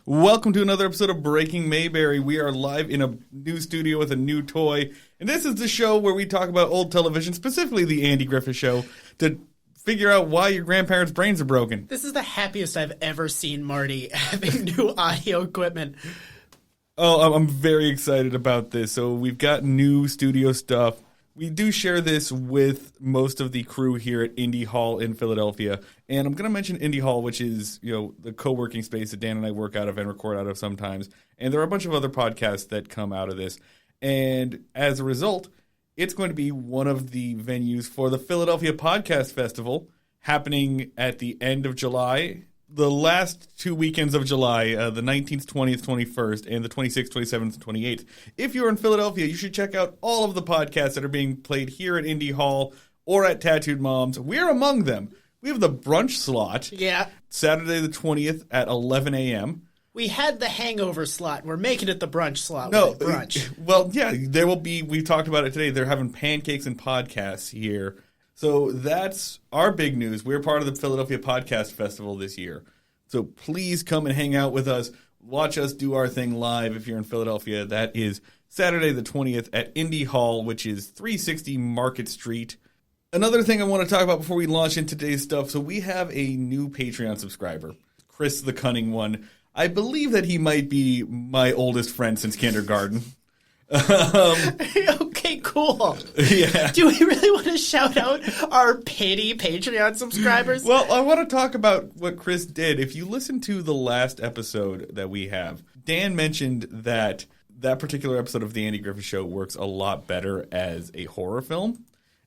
Welcome to another episode of Breaking Mayberry. We are live in a new studio with a new toy. And this is the show where we talk about old television, specifically the Andy Griffith Show, to figure out why your grandparents' brains are broken. This is the happiest I've ever seen Marty having new audio equipment. Oh, I'm very excited about this. So we've got new studio stuff. We do share this with most of the crew here at Indie Hall in Philadelphia. And I'm going to mention Indie Hall, which is, the co-working space that Dan and I work out of and record out of sometimes. And there are a bunch of other podcasts that come out of this. And as a result, it's going to be one of the venues for the Philadelphia Podcast Festival happening at the end of July. The last 2 weekends of July, the 19th, 20th, 21st, and the 26th, 27th, and 28th. If you're in Philadelphia, you should check out all of the podcasts that are being played here at Indie Hall or at Tattooed Moms. We're among them. We have the brunch slot. Yeah. Saturday the 20th at 11 a.m. We had the hangover slot. We're making it the brunch slot. No, brunch. Well, yeah, there will be, we talked about it today, they're having pancakes and podcasts here. So that's our big news. We're part of the Philadelphia Podcast Festival this year. So please come and hang out with us. Watch us do our thing live if you're in Philadelphia. That is Saturday the 20th at Indie Hall, which is 360 Market Street. Another thing I want to talk about before we launch into today's stuff. So we have a new Patreon subscriber, Chris the Cunning One. I believe that he might be my oldest friend since kindergarten. Okay, cool. Yeah. Do we really want to shout out our pity Patreon subscribers? Well, I want to talk about what Chris did. If you listen to the last episode that we have, Dan mentioned that particular episode of The Andy Griffith Show works a lot better as a horror film.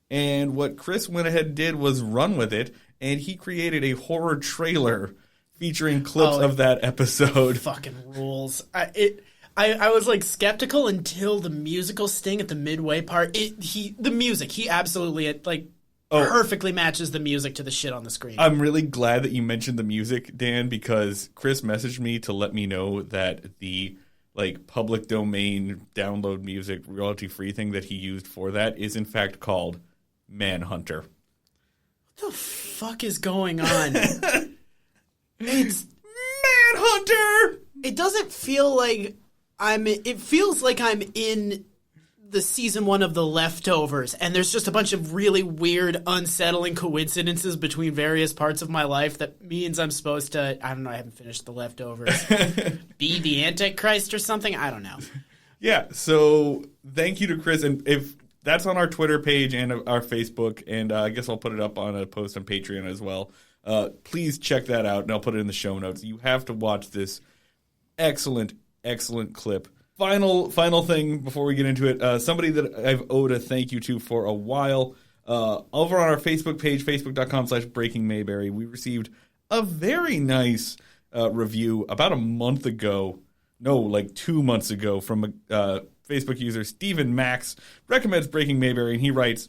And what Chris went ahead and did was run with it, and he created a horror trailer featuring clips of that episode. Fucking rules. I was like skeptical until the musical sting at the midway part. He absolutely perfectly matches the music to the shit on the screen. I'm really glad that you mentioned the music, Dan, because Chris messaged me to let me know that the public domain download music royalty free thing that he used for that is in fact called Manhunter. What the fuck is going on? It's Manhunter. It doesn't feel like it feels like I'm in the season 1 of The Leftovers, and there's just a bunch of really weird, unsettling coincidences between various parts of my life that means I'm supposed to, I don't know, I haven't finished The Leftovers, be the Antichrist or something? I don't know. Yeah, so thank you to Chris, and if that's on our Twitter page and our Facebook, and I guess I'll put it up on a post on Patreon as well. Please check that out, and I'll put it in the show notes. You have to watch this excellent clip. Final thing before we get into it. Somebody that I've owed a thank you to for a while. Over on our Facebook page, facebook.com/breakingmayberry, we received a very nice review about a month ago. No, 2 months ago from a Facebook user, Stephen Max, recommends Breaking Mayberry, and he writes,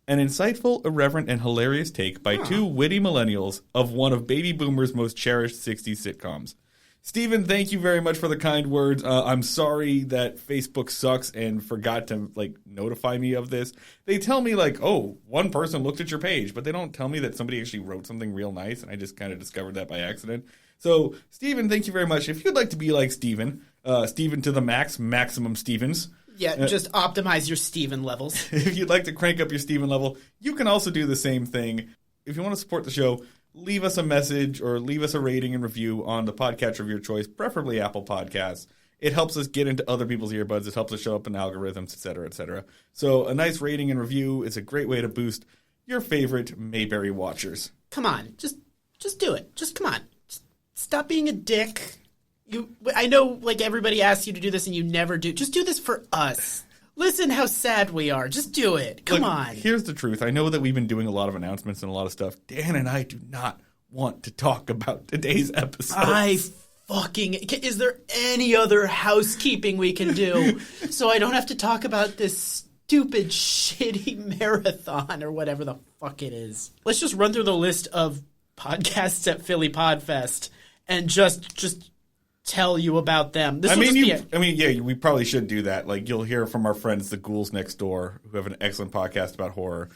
an insightful, irreverent, and hilarious take by two witty millennials of one of baby boomers' most cherished 60s sitcoms. Stephen, thank you very much for the kind words. I'm sorry that Facebook sucks and forgot to notify me of this. They tell me one person looked at your page, but they don't tell me that somebody actually wrote something real nice, and I just kind of discovered that by accident. So, Stephen, thank you very much. If you'd like to be like Stephen, Stephen to the max, maximum Stevens. Yeah, just optimize your Stephen levels. If you'd like to crank up your Stephen level, you can also do the same thing. If you want to support the show, leave us a message or leave us a rating and review on the podcatcher of your choice, preferably Apple Podcasts. It helps us get into other people's earbuds. It helps us show up in algorithms, et cetera, et cetera. So a nice rating and review is a great way to boost your favorite Mayberry watchers. Come on. Just do it. Just come on. Just stop being a dick. I know everybody asks you to do this and you never do. Just do this for us. Listen how sad we are. Just do it. Come on. Here's the truth. I know that we've been doing a lot of announcements and a lot of stuff. Dan and I do not want to talk about today's episode. Is there any other housekeeping we can do so I don't have to talk about this stupid, shitty marathon or whatever the fuck it is? Let's just run through the list of podcasts at Philly Podfest and just tell you about them. We probably should do that. Like, you'll hear from our friends, the Ghouls Next Door, who have an excellent podcast about horror.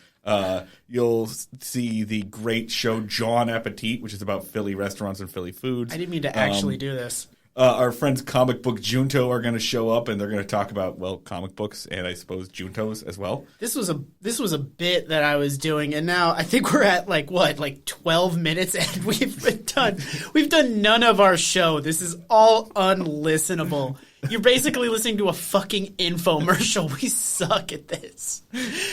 You'll see the great show John Appetit, which is about Philly restaurants and Philly foods. I didn't mean to actually do this. Our friends Comic Book Junto are going to show up, and they're going to talk about, well, comic books and I suppose Juntos as well. This was a bit that I was doing, and now I think we're at like 12 minutes, and we've done none of our show. This is all unlistenable. You're basically listening to a fucking infomercial. We suck at this.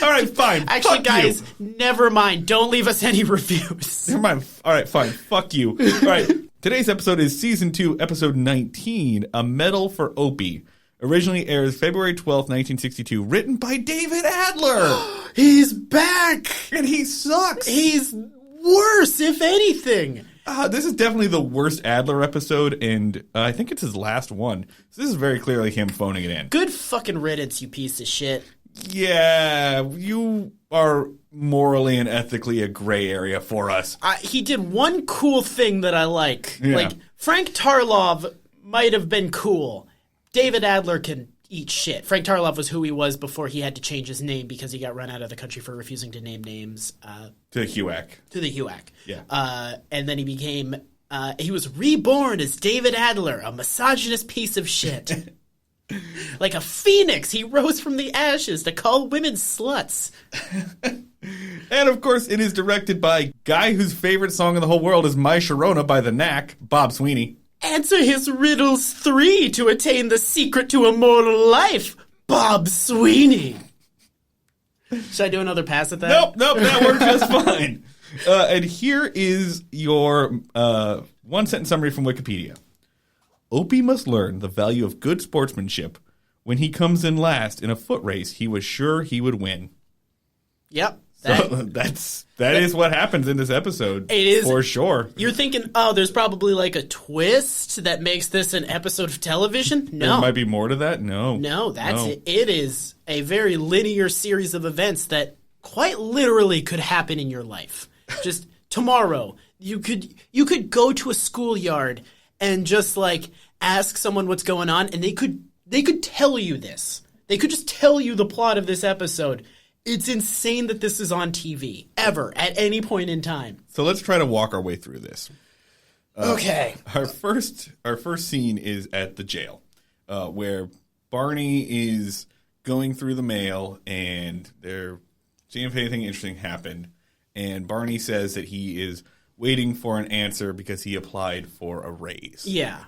All right, fine. Actually, Fuck guys, you. Never mind. Don't leave us any reviews. Never mind. All right, fine. Fuck you. All right. Today's episode is Season 2, Episode 19, A Medal for Opie. Originally airs February 12th, 1962. Written by David Adler. He's back! And he sucks. He's worse, if anything. This is definitely the worst Adler episode, and I think it's his last one. So this is very clearly him phoning it in. Good fucking riddance, you piece of shit. Yeah, you are morally and ethically a gray area for us. He did one cool thing that I like. Yeah. Like, Frank Tarlov might have been cool. David Adler can eat shit. Frank Tarlov was who he was before he had to change his name because he got run out of the country for refusing to name names. To the HUAC. To the HUAC. Yeah. And then he became... he was reborn as David Adler, a misogynist piece of shit. Like a phoenix, he rose from the ashes to call women sluts. And, of course, it is directed by guy whose favorite song in the whole world is My Sharona by The Knack, Bob Sweeney. Answer his riddles 3 to attain the secret to immortal life, Bob Sweeney. Should I do another pass at that? Nope, that worked just fine. And here is your one-sentence summary from Wikipedia. Opie must learn the value of good sportsmanship. When he comes in last in a foot race, he was sure he would win. Yep. That is what happens in this episode. It is. For sure. You're thinking, there's probably like a twist that makes this an episode of television? No. There might be more to that? No. No, that's it. It is a very linear series of events that quite literally could happen in your life. Just tomorrow, you could go to a schoolyard and just like ask someone what's going on, and they could tell you this. They could just tell you the plot of this episode. It's insane that this is on TV, ever, at any point in time. So let's try to walk our way through this. Okay. Our first scene is at the jail, where Barney is going through the mail, and they're seeing if anything interesting happened. And Barney says that he is waiting for an answer because he applied for a raise. Yeah.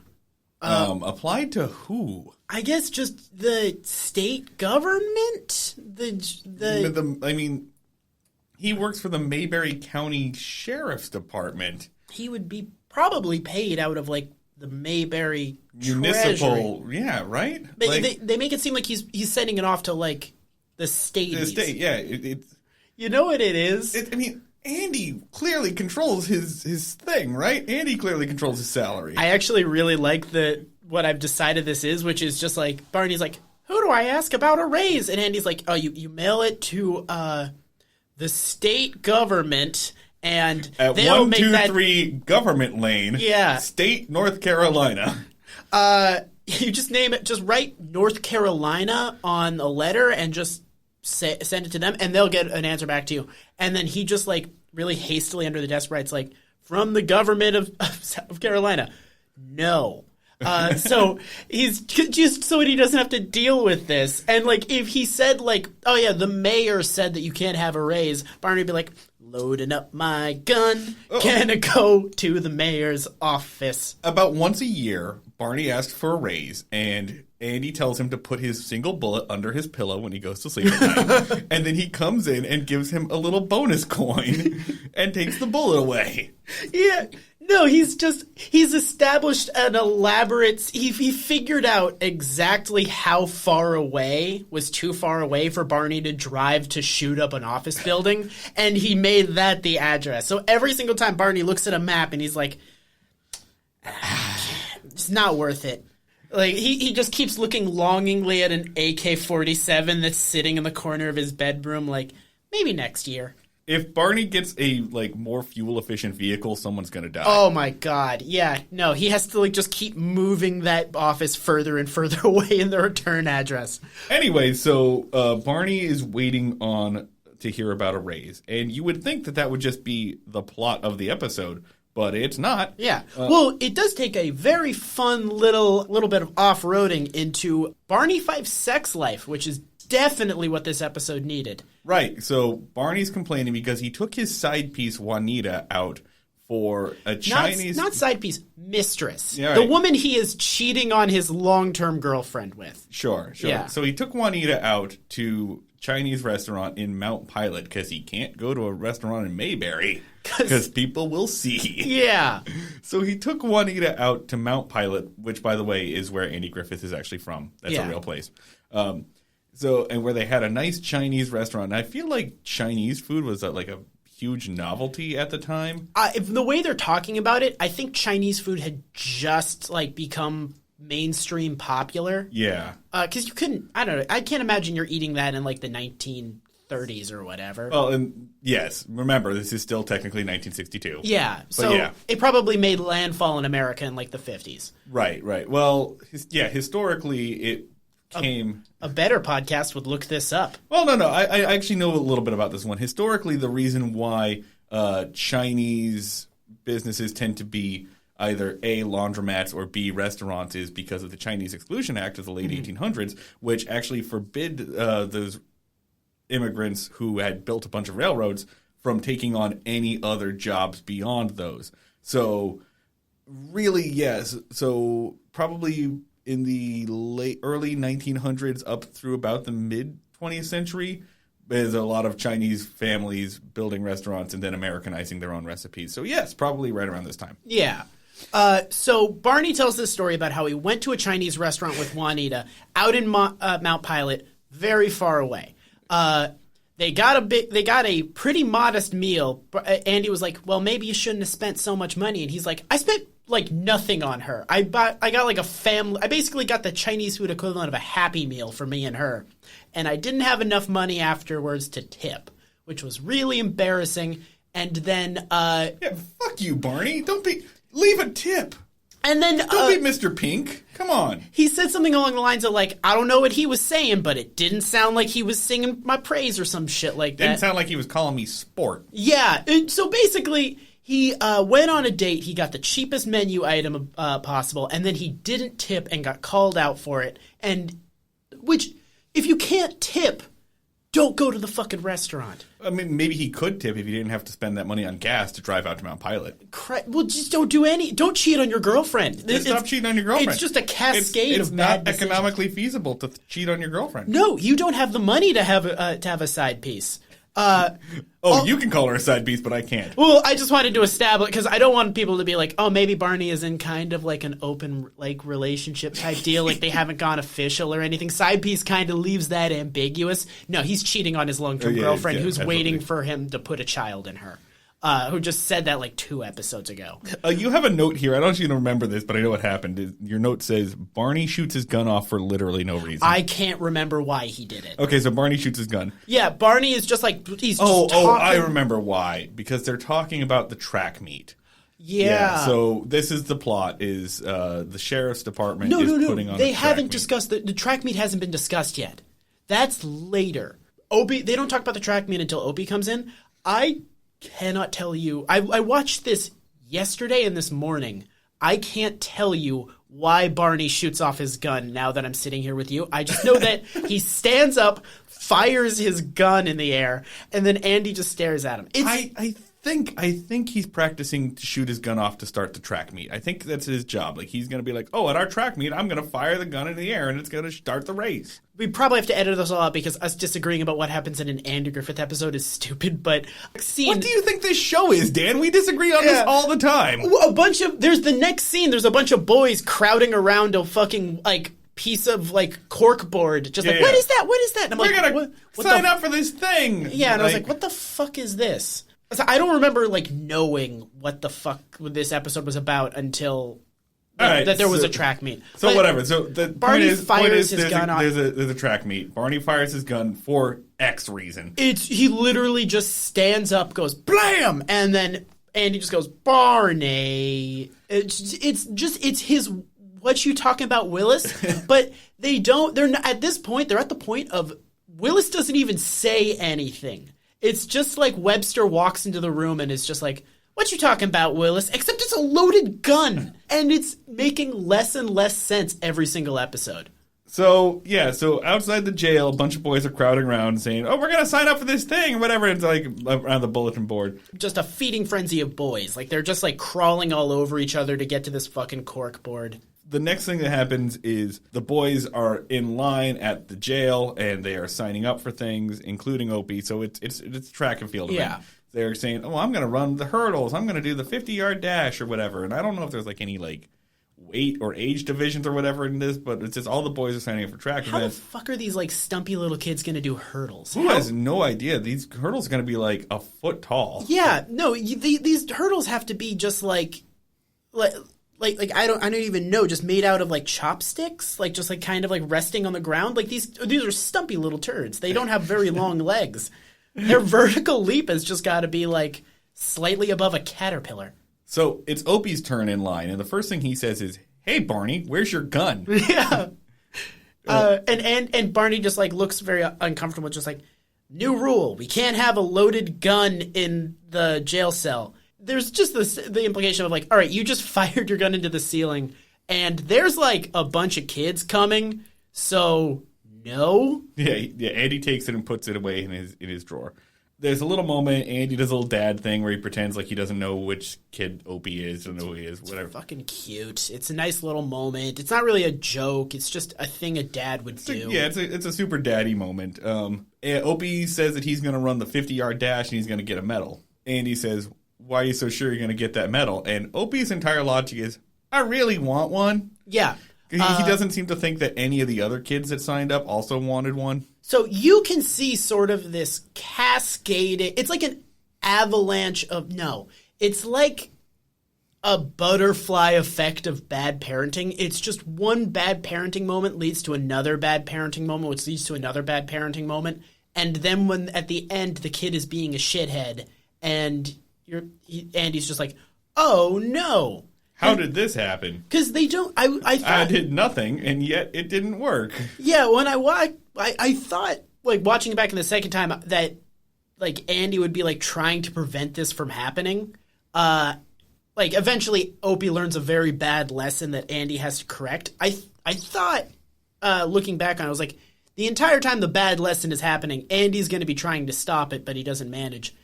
Applied to who? I guess just the state government. I mean, he works for the Mayberry County Sheriff's Department. He would be probably paid out of like the Mayberry municipal. Treasury. Yeah, right. They make it seem like he's sending it off to like the state. The state, yeah. It's you know what it is. Andy clearly controls his thing, right? Andy clearly controls his salary. I actually really like what I've decided this is, which is just like Barney's like, who do I ask about a raise? And Andy's like, you mail it to the state government, and at they'll 123 Government Lane, yeah, State, North Carolina. You just name it. Just write North Carolina on a letter and just send it to them, and they'll get an answer back to you. And then he just like really hastily under the desk writes like, from the government of South Carolina. No. So he's just so he doesn't have to deal with this. And like if he said like, oh yeah, the mayor said that you can't have a raise, Barney would be like, loading up my gun, gonna go to the mayor's office. About once a year, Barney asks for a raise, and Andy tells him to put his single bullet under his pillow when he goes to sleep at night. And then he comes in and gives him a little bonus coin and takes the bullet away. Yeah. No, he's established an elaborate, he figured out exactly how far away was too far away for Barney to drive to shoot up an office building, and he made that the address. So every single time Barney looks at a map and he's like, it's not worth it. Like, he just keeps looking longingly at an AK-47 that's sitting in the corner of his bedroom, like, maybe next year. If Barney gets a more fuel efficient vehicle, someone's gonna die. Oh my god! Yeah, no, he has to just keep moving that office further and further away in the return address. Anyway, so Barney is waiting to hear about a raise, and you would think that would just be the plot of the episode, but it's not. Yeah, well, it does take a very fun little bit of off-roading into Barney Fife's sex life, which is definitely what this episode needed. Right. So Barney's complaining because he took his side piece Juanita out for a Chinese... Not side piece, mistress. Yeah, right. The woman he is cheating on his long-term girlfriend with. Sure. Yeah. So he took Juanita out to Chinese restaurant in Mount Pilot because he can't go to a restaurant in Mayberry because people will see. Yeah. So he took Juanita out to Mount Pilot, which, by the way, is where Andy Griffith is actually from. That's a real place. And where they had a nice Chinese restaurant. And I feel like Chinese food was a huge novelty at the time. The way they're talking about it, I think Chinese food had just become mainstream popular. Yeah. Because you couldn't, I don't know, I can't imagine you're eating that in the 1930s or whatever. Well, and yes, remember, this is still technically 1962. Yeah. So it probably made landfall in America in the 50s. Right. Well, historically it came... A better podcast would look this up. Well, no. I actually know a little bit about this one. Historically, the reason why Chinese businesses tend to be either A, laundromats, or B, restaurants is because of the Chinese Exclusion Act of the late 1800s, which actually forbid those immigrants who had built a bunch of railroads from taking on any other jobs beyond those. So, really, yes. So, probably... in the early 1900s up through about the mid-20th century, there's a lot of Chinese families building restaurants and then Americanizing their own recipes. So, yes, probably right around this time. Yeah. So Barney tells this story about how he went to a Chinese restaurant with Juanita out in Mount Pilot, very far away. They got a pretty modest meal. Andy was like, well, maybe you shouldn't have spent so much money. And he's like, I spent nothing on her. I got a family. I basically got the Chinese food equivalent of a Happy Meal for me and her, and I didn't have enough money afterwards to tip, which was really embarrassing. And then, fuck you, Barney. Leave a tip. And then don't be Mr. Pink. Come on. He said something along the lines of I don't know what he was saying, but it didn't sound like he was singing my praise or some shit like that. Didn't sound like he was calling me sport. Yeah. So basically, he went on a date. He got the cheapest menu item possible, and then he didn't tip and got called out for it. And which, if you can't tip, don't go to the fucking restaurant. I mean, maybe he could tip if he didn't have to spend that money on gas to drive out to Mount Pilot. Well, just don't cheat on your girlfriend. Stop cheating on your girlfriend. It's just a cascade of bad decisions. It's not economically feasible to cheat on your girlfriend. No, you don't have the money to have a side piece. You can call her a side piece, but I can't. Well, I just wanted to establish, because I don't want people to be like, oh, maybe Barney is in kind of an open relationship type deal, they haven't gone official or anything. Side piece kind of leaves that ambiguous. No, he's cheating on his long-term girlfriend who's waiting for him to put a child in her. Who just said that 2 episodes ago. You have a note here. I don't even remember this, but I know what happened. Your note says, Barney shoots his gun off for literally no reason. I can't remember why he did it. Okay, so Barney shoots his gun. Yeah, Barney is just he's talking. I Oh, remember why. Because they're talking about the track meet. Yeah. So this is the plot, is the sheriff's department is putting on They a track haven't meet. discussed, the track meet hasn't been discussed yet. That's later. Opie, they don't talk about the track meet until Opie comes in. I cannot tell you. I watched this yesterday and this morning. I can't tell you why Barney shoots off his gun now that I'm sitting here with you. I just know that he stands up, fires his gun in the air, and then Andy just stares at him. I think he's practicing to shoot his gun off to start the track meet. I think that's his job. Like, he's going to be like, oh, at our track meet, I'm going to fire the gun in the air and it's going to start the race. We probably have to edit this all out because us disagreeing about what happens in an Andy Griffith episode is stupid, but what do you think this show is, Dan? We disagree on this all the time. There's the next scene, there's a bunch of boys crowding around a fucking, like, piece of, like, cork board. Just what is that? What is that? And I'm We're like, going to sign up for this thing. Yeah, and I was like, what the fuck is this? So I don't remember, like, knowing what the fuck this episode was about until that there was a track meet. So whatever. So the Barney fires his gun off. There's a track meet. Barney fires his gun for X reason. He literally just stands up, goes blam, and then Andy just goes Barney. It's his. What you talking about, Willis? But they don't. They're not, at this point. They're at the point of Willis doesn't even say anything. It's just like Webster walks into the room and is just like, what you talking about, Willis? Except it's a loaded gun. And it's making less and less sense every single episode. So outside the jail, a bunch of boys are crowding around saying, oh, we're going to sign up for this thing or whatever. It's like around the bulletin board. Just a feeding frenzy of boys. Like, they're just like crawling all over each other to get to this fucking cork board. The next thing that happens is the boys are in line at the jail and they are signing up for things, including Opie. So it's track and field event. They're saying, oh, I'm going to run the hurdles. I'm going to do the 50-yard dash or whatever. And I don't know if there's like any like weight or age divisions or whatever in this, but it's just all the boys are signing up for track events. How the fuck are these like stumpy little kids going to do hurdles? Who has no idea? These hurdles are going to be like a foot tall. Yeah, no, these hurdles have to be just like I don't even know, just made out of like chopsticks, like just like kind of like resting on the ground. Like these are stumpy little turds. They don't have very long legs. Their vertical leap has just got to be like slightly above a caterpillar. So it's Opie's turn in line, and the first thing he says is, "Hey Barney, where's your gun?" Yeah. And Barney just like looks very uncomfortable, just like, new rule: we can't have a loaded gun in the jail cell. There's just the implication of like, all right, you just fired your gun into the ceiling, and there's like a bunch of kids coming, so no. Yeah. Andy takes it and puts it away in his drawer. There's a little moment. Andy does a little dad thing where he pretends like he doesn't know which kid Opie is or know who he is. Whatever. It's fucking cute. It's a nice little moment. It's not really a joke. It's just a thing a dad would do. It's a super daddy moment. Opie says that he's going to run the 50-yard dash and he's going to get a medal. Andy says, why are you so sure you're going to get that medal? And Opie's entire logic is, I really want one. Yeah. He doesn't seem to think that any of the other kids that signed up also wanted one. So you can see sort of this cascading. It's like an avalanche of, no, it's like a butterfly effect of bad parenting. It's just one bad parenting moment leads to another bad parenting moment, which leads to another bad parenting moment. And then when at the end the kid is being a shithead and Andy's just like, oh no. How did this happen? Because they don't. I did nothing, and yet it didn't work. Yeah, when I thought, like, watching it back in the second time, that, like, Andy would be, like, trying to prevent this from happening. Like, eventually, Opie learns a very bad lesson that Andy has to correct. I thought, looking back on it, I was like, the entire time the bad lesson is happening, Andy's going to be trying to stop it, but he doesn't manage.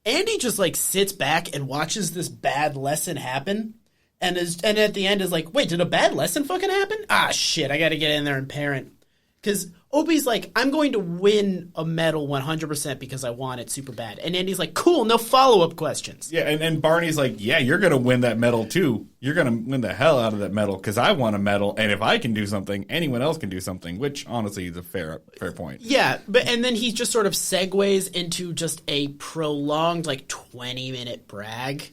Andy just, like, sits back and watches this bad lesson happen. And at the end is like, wait, did a bad lesson fucking happen? Ah, shit, I gotta get in there and parent. Because Opie's like, I'm going to win a medal 100% because I want it super bad. And Andy's like, cool, no follow-up questions. Yeah, and Barney's like, yeah, you're going to win that medal too. You're going to win the hell out of that medal because I want a medal. And if I can do something, anyone else can do something, which honestly is a fair point. Yeah, and then he just sort of segues into just a prolonged, like, 20-minute brag.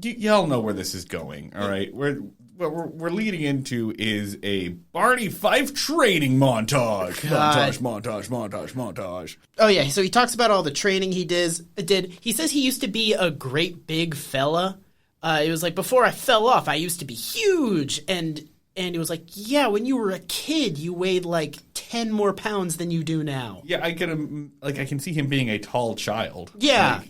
Y'all know where this is going, all right? What we're leading into is a Barney Fife training montage. Montage. Oh, yeah, so he talks about all the training he did. He says he used to be a great big fella. It was like, before I fell off, I used to be huge. And he was like, yeah, when you were a kid, you weighed like 10 more pounds than you do now. Yeah, I can see him being a tall child. Yeah.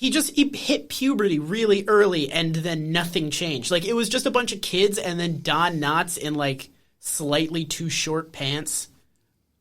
He hit puberty really early and then nothing changed. Like, it was just a bunch of kids and then Don Knotts in, like, slightly too short pants.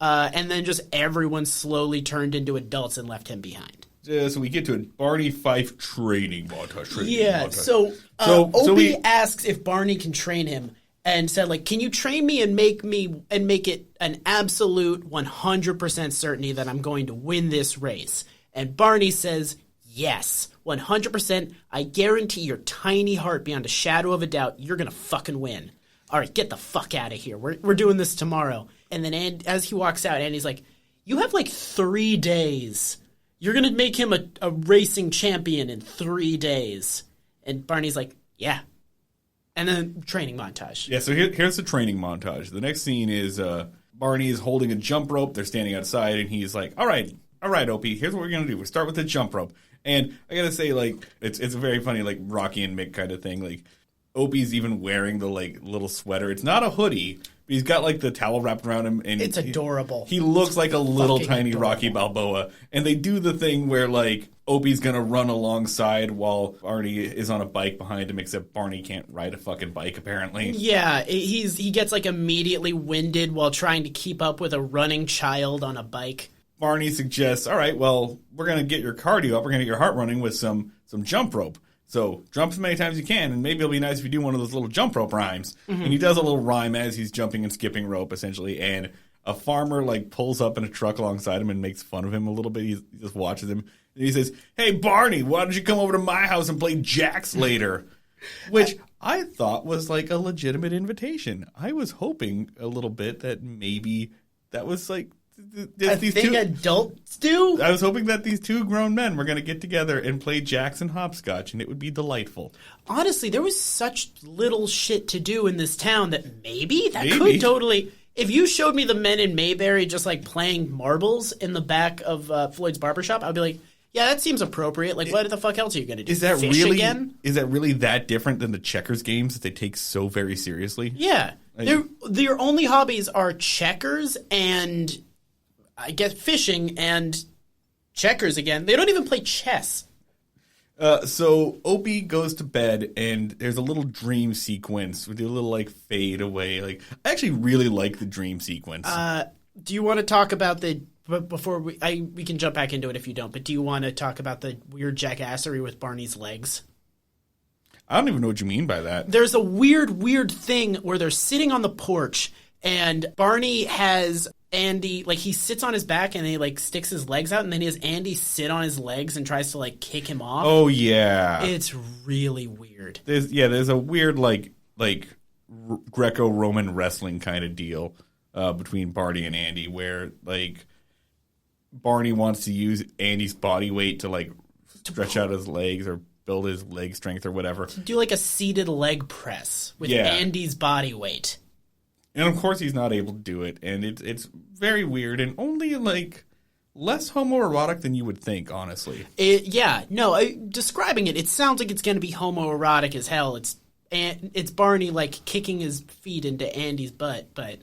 And then just everyone slowly turned into adults and left him behind. So we get to a Barney Fife training montage. So Opie asks if Barney can train him and said, like, can you train me and make it an absolute 100% certainty that I'm going to win this race? And Barney says, yes, 100%. I guarantee your tiny heart beyond a shadow of a doubt, you're going to fucking win. All right, get the fuck out of here. We're doing this tomorrow. And then as he walks out, Andy's like, you have like 3 days. You're going to make him a racing champion in 3 days. And Barney's like, yeah. And then training montage. Yeah, so here's the training montage. The next scene is Barney is holding a jump rope. They're standing outside, and he's like, all right, Opie, here's what we're going to do. We'll start with the jump rope. And I got to say, like, it's a very funny, like, Rocky and Mick kind of thing. Like, Opie's even wearing the, like, little sweater. It's not a hoodie, but he's got, like, the towel wrapped around him. And it's adorable. He looks like a little tiny adorable. Rocky Balboa. And they do the thing where, like, Opie's going to run alongside while Barney is on a bike behind him, except Barney can't ride a fucking bike, apparently. Yeah, he gets, like, immediately winded while trying to keep up with a running child on a bike. Barney suggests, all right, well, we're going to get your cardio up. We're going to get your heart running with some jump rope. So jump as many times as you can, and maybe it'll be nice if you do one of those little jump rope rhymes. Mm-hmm. And he does a little rhyme as he's jumping and skipping rope, essentially. And a farmer, like, pulls up in a truck alongside him and makes fun of him a little bit. He just watches him. And he says, hey, Barney, why don't you come over to my house and play jacks later? Which I thought was, like, a legitimate invitation. I was hoping a little bit that maybe that was, like, adults do? I was hoping that these two grown men were going to get together and play jacks and hopscotch, and it would be delightful. Honestly, there was such little shit to do in this town that maybe could totally... If you showed me the men in Mayberry just, like, playing marbles in the back of Floyd's barbershop, I'd be like, yeah, that seems appropriate. Like, what the fuck else are you going to do? Is that Fish really again? Is that really that different than the checkers games that they take so very seriously? Yeah. Their only hobbies are checkers and... I guess fishing and checkers again. They don't even play chess. So Opie goes to bed, and there's a little dream sequence with a little, like, fade away. Like, I actually really like the dream sequence. Do you want to talk about before we can jump back into it if you don't, but do you want to talk about the weird jackassery with Barney's legs? I don't even know what you mean by that. There's a weird thing where they're sitting on the porch, and Barney has... Andy, like, he sits on his back and he, like, sticks his legs out, and then he has Andy sit on his legs and tries to, like, kick him off. Oh, yeah. It's really weird. There's a weird, like Greco-Roman wrestling kind of deal between Barney and Andy where, like, Barney wants to use Andy's body weight to, like, stretch out his legs or build his leg strength or whatever. To do, like, a seated leg press with Andy's body weight. And, of course, he's not able to do it, and it's very weird and only, like, less homoerotic than you would think, honestly. Describing it sounds like it's going to be homoerotic as hell. It's Barney, like, kicking his feet into Andy's butt, but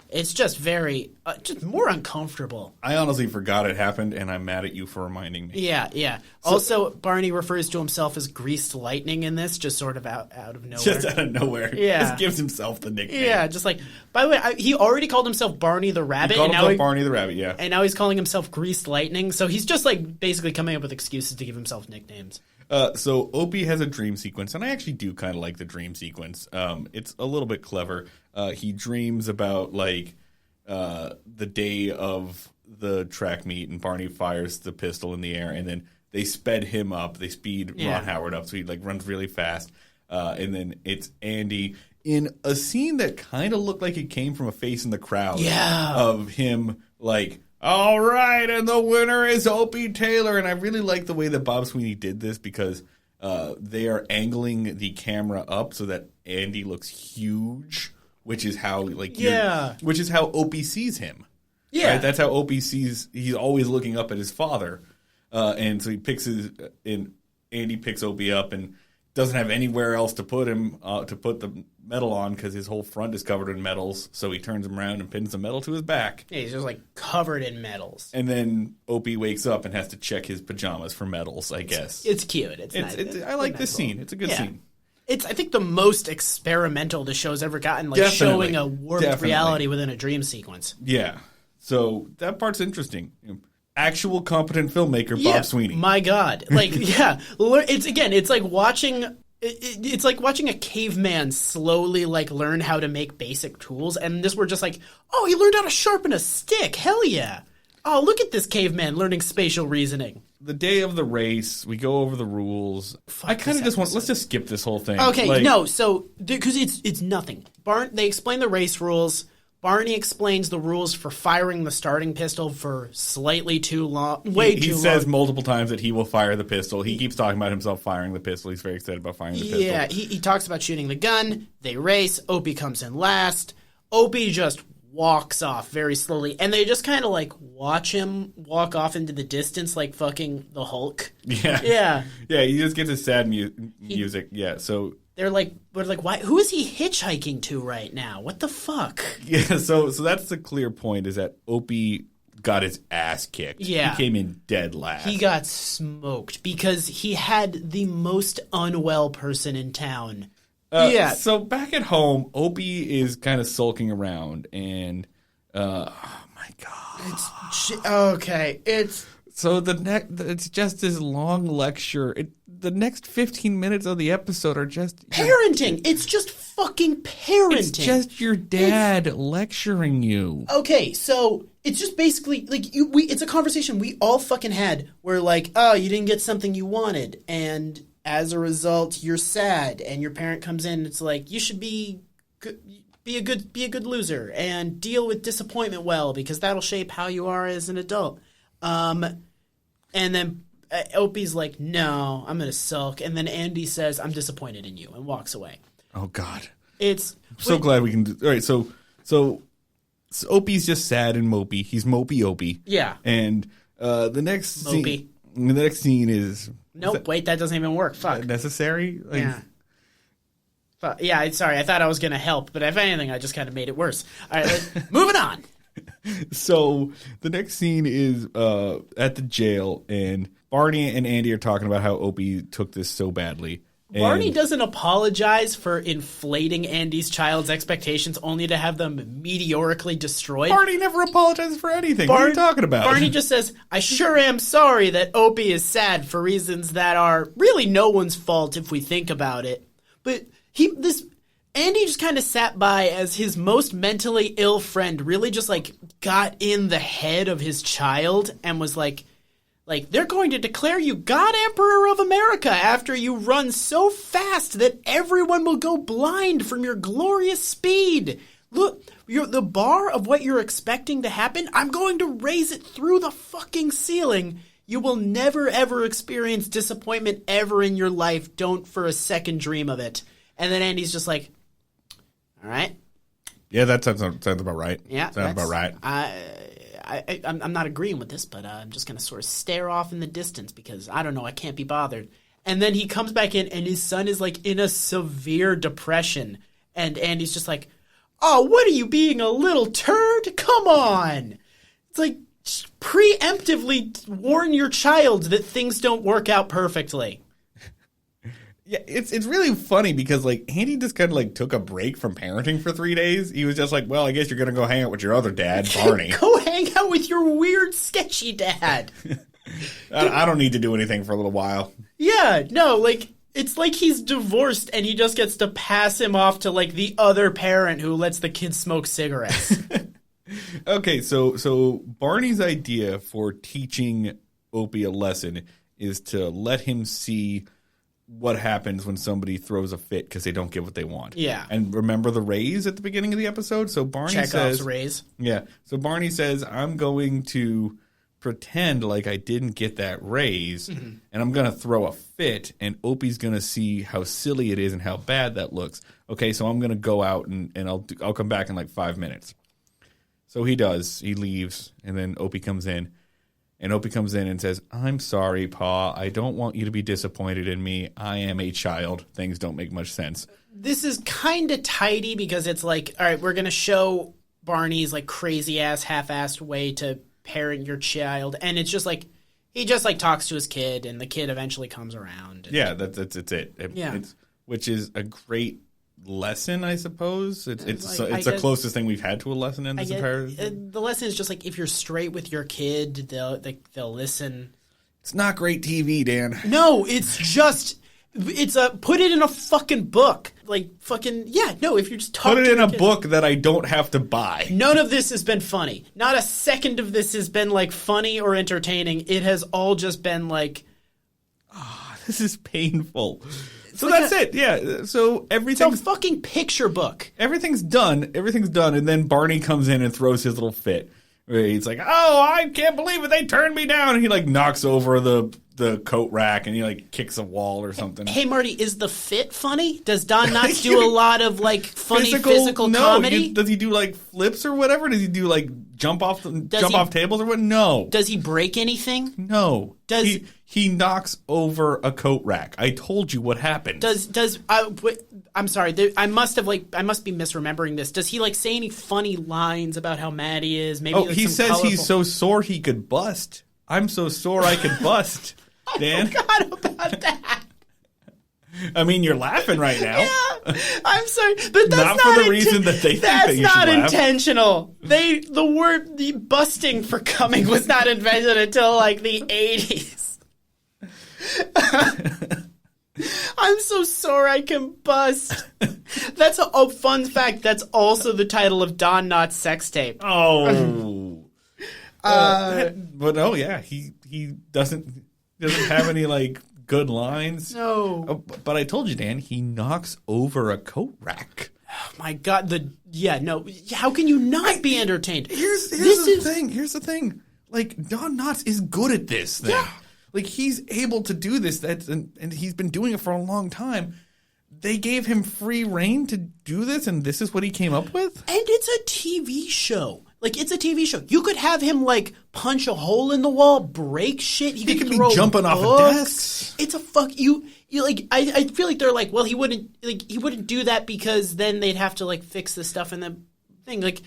it's just very, just more uncomfortable. I honestly forgot it happened, and I'm mad at you for reminding me. Yeah. Also, Barney refers to himself as Greased Lightning in this, just sort of out of nowhere. Just out of nowhere. Yeah. Just gives himself the nickname. Yeah, just like, by the way, he already called himself Barney the Rabbit. He called himself Barney the Rabbit, yeah. And now he's calling himself Greased Lightning, so he's just, like, basically coming up with excuses to give himself nicknames. So Opie has a dream sequence, and I actually do kind of like the dream sequence. It's a little bit clever. He dreams about, like, the day of the track meet, and Barney fires the pistol in the air, and then they sped him up. They speed Ron Howard up, so he, like, runs really fast. And then it's Andy in a scene that kind of looked like it came from a face in the crowd. Yeah. Of him, like, all right, and the winner is Opie Taylor. And I really like the way that Bob Sweeney did this because they are angling the camera up so that Andy looks huge, which is how, like, which is how Opie sees him. Yeah, right? That's how Opie sees. He's always looking up at his father, and so Andy picks Opie up and doesn't have anywhere else to put him to put the medal on because his whole front is covered in medals. So he turns him around and pins the medal to his back. Yeah, he's just, like, covered in medals. And then Opie wakes up and has to check his pajamas for medals. I guess it's cute. It's nice. I like this scene. It's a good scene. It's, I think, the most experimental the show's ever gotten, like, showing a warped reality within a dream sequence. Yeah. So that part's interesting. actual competent filmmaker Yeah, Bob Sweeney. my God. Like, yeah. It's like watching... It's like watching a caveman slowly like learn how to make basic tools, and this we're just like, oh, he learned how to sharpen a stick. Hell yeah. Oh, look at this caveman learning spatial reasoning. The day of the race, we go over the rules. I kind of just want, let's just skip this whole thing. Okay, no, so because it's nothing. They explain the race rules. Barney explains the rules for firing the starting pistol for slightly too long. He says multiple times that he will fire the pistol. He keeps talking about himself firing the pistol. He's very excited about firing the pistol. Yeah, he talks about shooting the gun. They race. Opie comes in last. Opie just walks off very slowly. And they just kind of like watch him walk off into the distance like fucking the Hulk. Yeah. Yeah. Yeah, he just gets his sad music. Yeah, so... We're like, why? Who is he hitchhiking to right now? What the fuck? Yeah, so that's the clear point, is that Opie got his ass kicked. Yeah. He came in dead last. He got smoked because he had the most unwell person in town. Yeah. So back at home, Opie is kind of sulking around, and oh my God. It's so it's just this long lecture. The next 15 minutes of the episode are just parenting. It's just fucking parenting. It's just your dad lecturing you. Okay, so it's just basically like it's a conversation we all fucking had where like, oh, you didn't get something you wanted, and as a result, you're sad, and your parent comes in. And it's like you should be a good loser and deal with disappointment well, because that'll shape how you are as an adult. And then Opie's like, no, I'm going to sulk. And then Andy says, I'm disappointed in you, and walks away. Oh, God. I'm so glad we can do... All right, so Opie's just sad and mopey. He's mopey Opie. Yeah. And the next scene is... Nope, wait, that doesn't even work. Fuck. Necessary? Yeah. Yeah, sorry, I thought I was going to help, but if anything, I just kind of made it worse. All right, moving on. So the next scene is at the jail, and Barney and Andy are talking about how Opie took this so badly. Barney doesn't apologize for inflating Andy's child's expectations only to have them meteorically destroyed. Barney never apologizes for anything. What are you talking about? Barney just says, I sure am sorry that Opie is sad for reasons that are really no one's fault if we think about it. But Andy just kind of sat by as his most mentally ill friend really just like got in the head of his child and was like, they're going to declare you God Emperor of America after you run so fast that everyone will go blind from your glorious speed. Look, the bar of what you're expecting to happen, I'm going to raise it through the fucking ceiling. You will never, ever experience disappointment ever in your life. Don't for a second dream of it. And then Andy's just like, all right. Yeah, that sounds about right. Yeah. Sounds about right. I'm not agreeing with this, but I'm just going to sort of stare off in the distance because, I don't know, I can't be bothered. And then he comes back in, and his son is, like, in a severe depression. And Andy's just like, oh, what are you being, a little turd? Come on. It's like, preemptively warn your child that things don't work out perfectly. Yeah, it's really funny because, like, Andy just kind of, like, took a break from parenting for 3 days. He was just like, well, I guess you're going to go hang out with your other dad, Barney. Go hang out with your weird, sketchy dad. I don't need to do anything for a little while. Yeah, no, like, it's like he's divorced and he just gets to pass him off to, like, the other parent who lets the kid smoke cigarettes. Okay, so Barney's idea for teaching Opie a lesson is to let him see what happens when somebody throws a fit because they don't get what they want. Yeah. And remember the raise at the beginning of the episode? So Barney Chekhov's raise. Yeah. So Barney says, I'm going to pretend like I didn't get that raise, and I'm going to throw a fit, and Opie's going to see how silly it is and how bad that looks. Okay, so I'm going to go out, and I'll come back in like 5 minutes. So he does. He leaves, and then Opie comes in. And Opie comes in and says, I'm sorry, Pa. I don't want you to be disappointed in me. I am a child. Things don't make much sense. This is kind of tidy because it's like, all right, we're going to show Barney's like crazy-ass, half-assed way to parent your child. And it's just like, he just like talks to his kid and the kid eventually comes around. Yeah, that's it. Yeah. Which is a great lesson, I suppose. It's Like, the closest thing we've had to a lesson in this entire. The lesson is just like if you're straight with your kid, they'll listen. It's not great TV, Dan. No, it's just. Put it in a fucking book. Like, fucking, yeah, no, if you're just talking. Put it in a book that I don't have to buy. None of this has been funny. Not a second of this has been, like, funny or entertaining. It has all just been, like. Oh, this is painful. So like that's it. Yeah. So everything's. It's a fucking picture book. Everything's done. And then Barney comes in and throws his little fit. He's like, oh, I can't believe it. They turned me down. And he, like, knocks over the coat rack and he, like, kicks a wall or something. Hey, Marty, is the fit funny? Does Don Knotts do a lot of, like, funny physical comedy? Does he do, like, flips or whatever? Does he do, like, jump off tables or what? No. Does he break anything? No. He knocks over a coat rack. I told you what happened. I'm sorry. I must be misremembering this. Does he, like, say any funny lines about how mad he is? Maybe. Like, he says he's so sore he could bust. I'm so sore I could bust. Dan? I forgot about that. I mean, you're laughing right now. Yeah, I'm sorry, but that's not for the reason that they think that you should laugh. That's not intentional. The busting for coming was not invented until like the 80s. I'm so sore I can bust. That's a fun fact. That's also the title of Don Knotts' sex tape. Oh. But oh yeah, he doesn't have any like good lines. No. But I told you, Dan, he knocks over a coat rack. Oh my God! How can you not be entertained? Here's the thing. Like, Don Knotts is good at this thing. Yeah. Like, he's able to do this. And he's been doing it for a long time. They gave him free reign to do this, and this is what he came up with? And it's a TV show. Like, it's a TV show. You could have him, like, punch a hole in the wall, break shit. He could be jumping off of desks. It's a you like, I feel like they're like, well, he wouldn't do that because then they'd have to, like, fix the stuff in the thing. Like,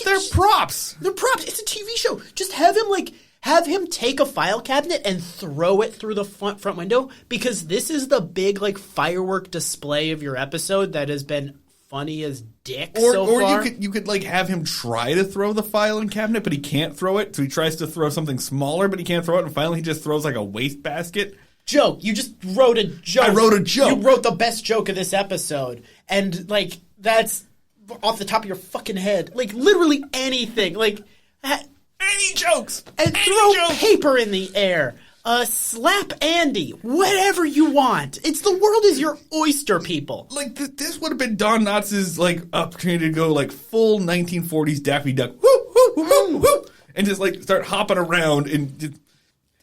they're props. They're props. It's a TV show. Just have him take a file cabinet and throw it through the front window, because this is the big, like, firework display of your episode that has been funny as dick so far. Or you could like have him try to throw the filing cabinet, but he can't throw it, so he tries to throw something smaller, but he can't throw it, and finally he just throws like a wastebasket. Joke. You just wrote a joke. I wrote a joke. You wrote the best joke of this episode, and like that's off the top of your fucking head. Like literally anything. Like any jokes. And throw paper in the air. Slap Andy, whatever you want. The world is your oyster, people. Like, this would have been Don Knotts' like, opportunity to go, like, full 1940s Daffy Duck, whoop, whoop, whoop, whoop, and just, like, start hopping around and just,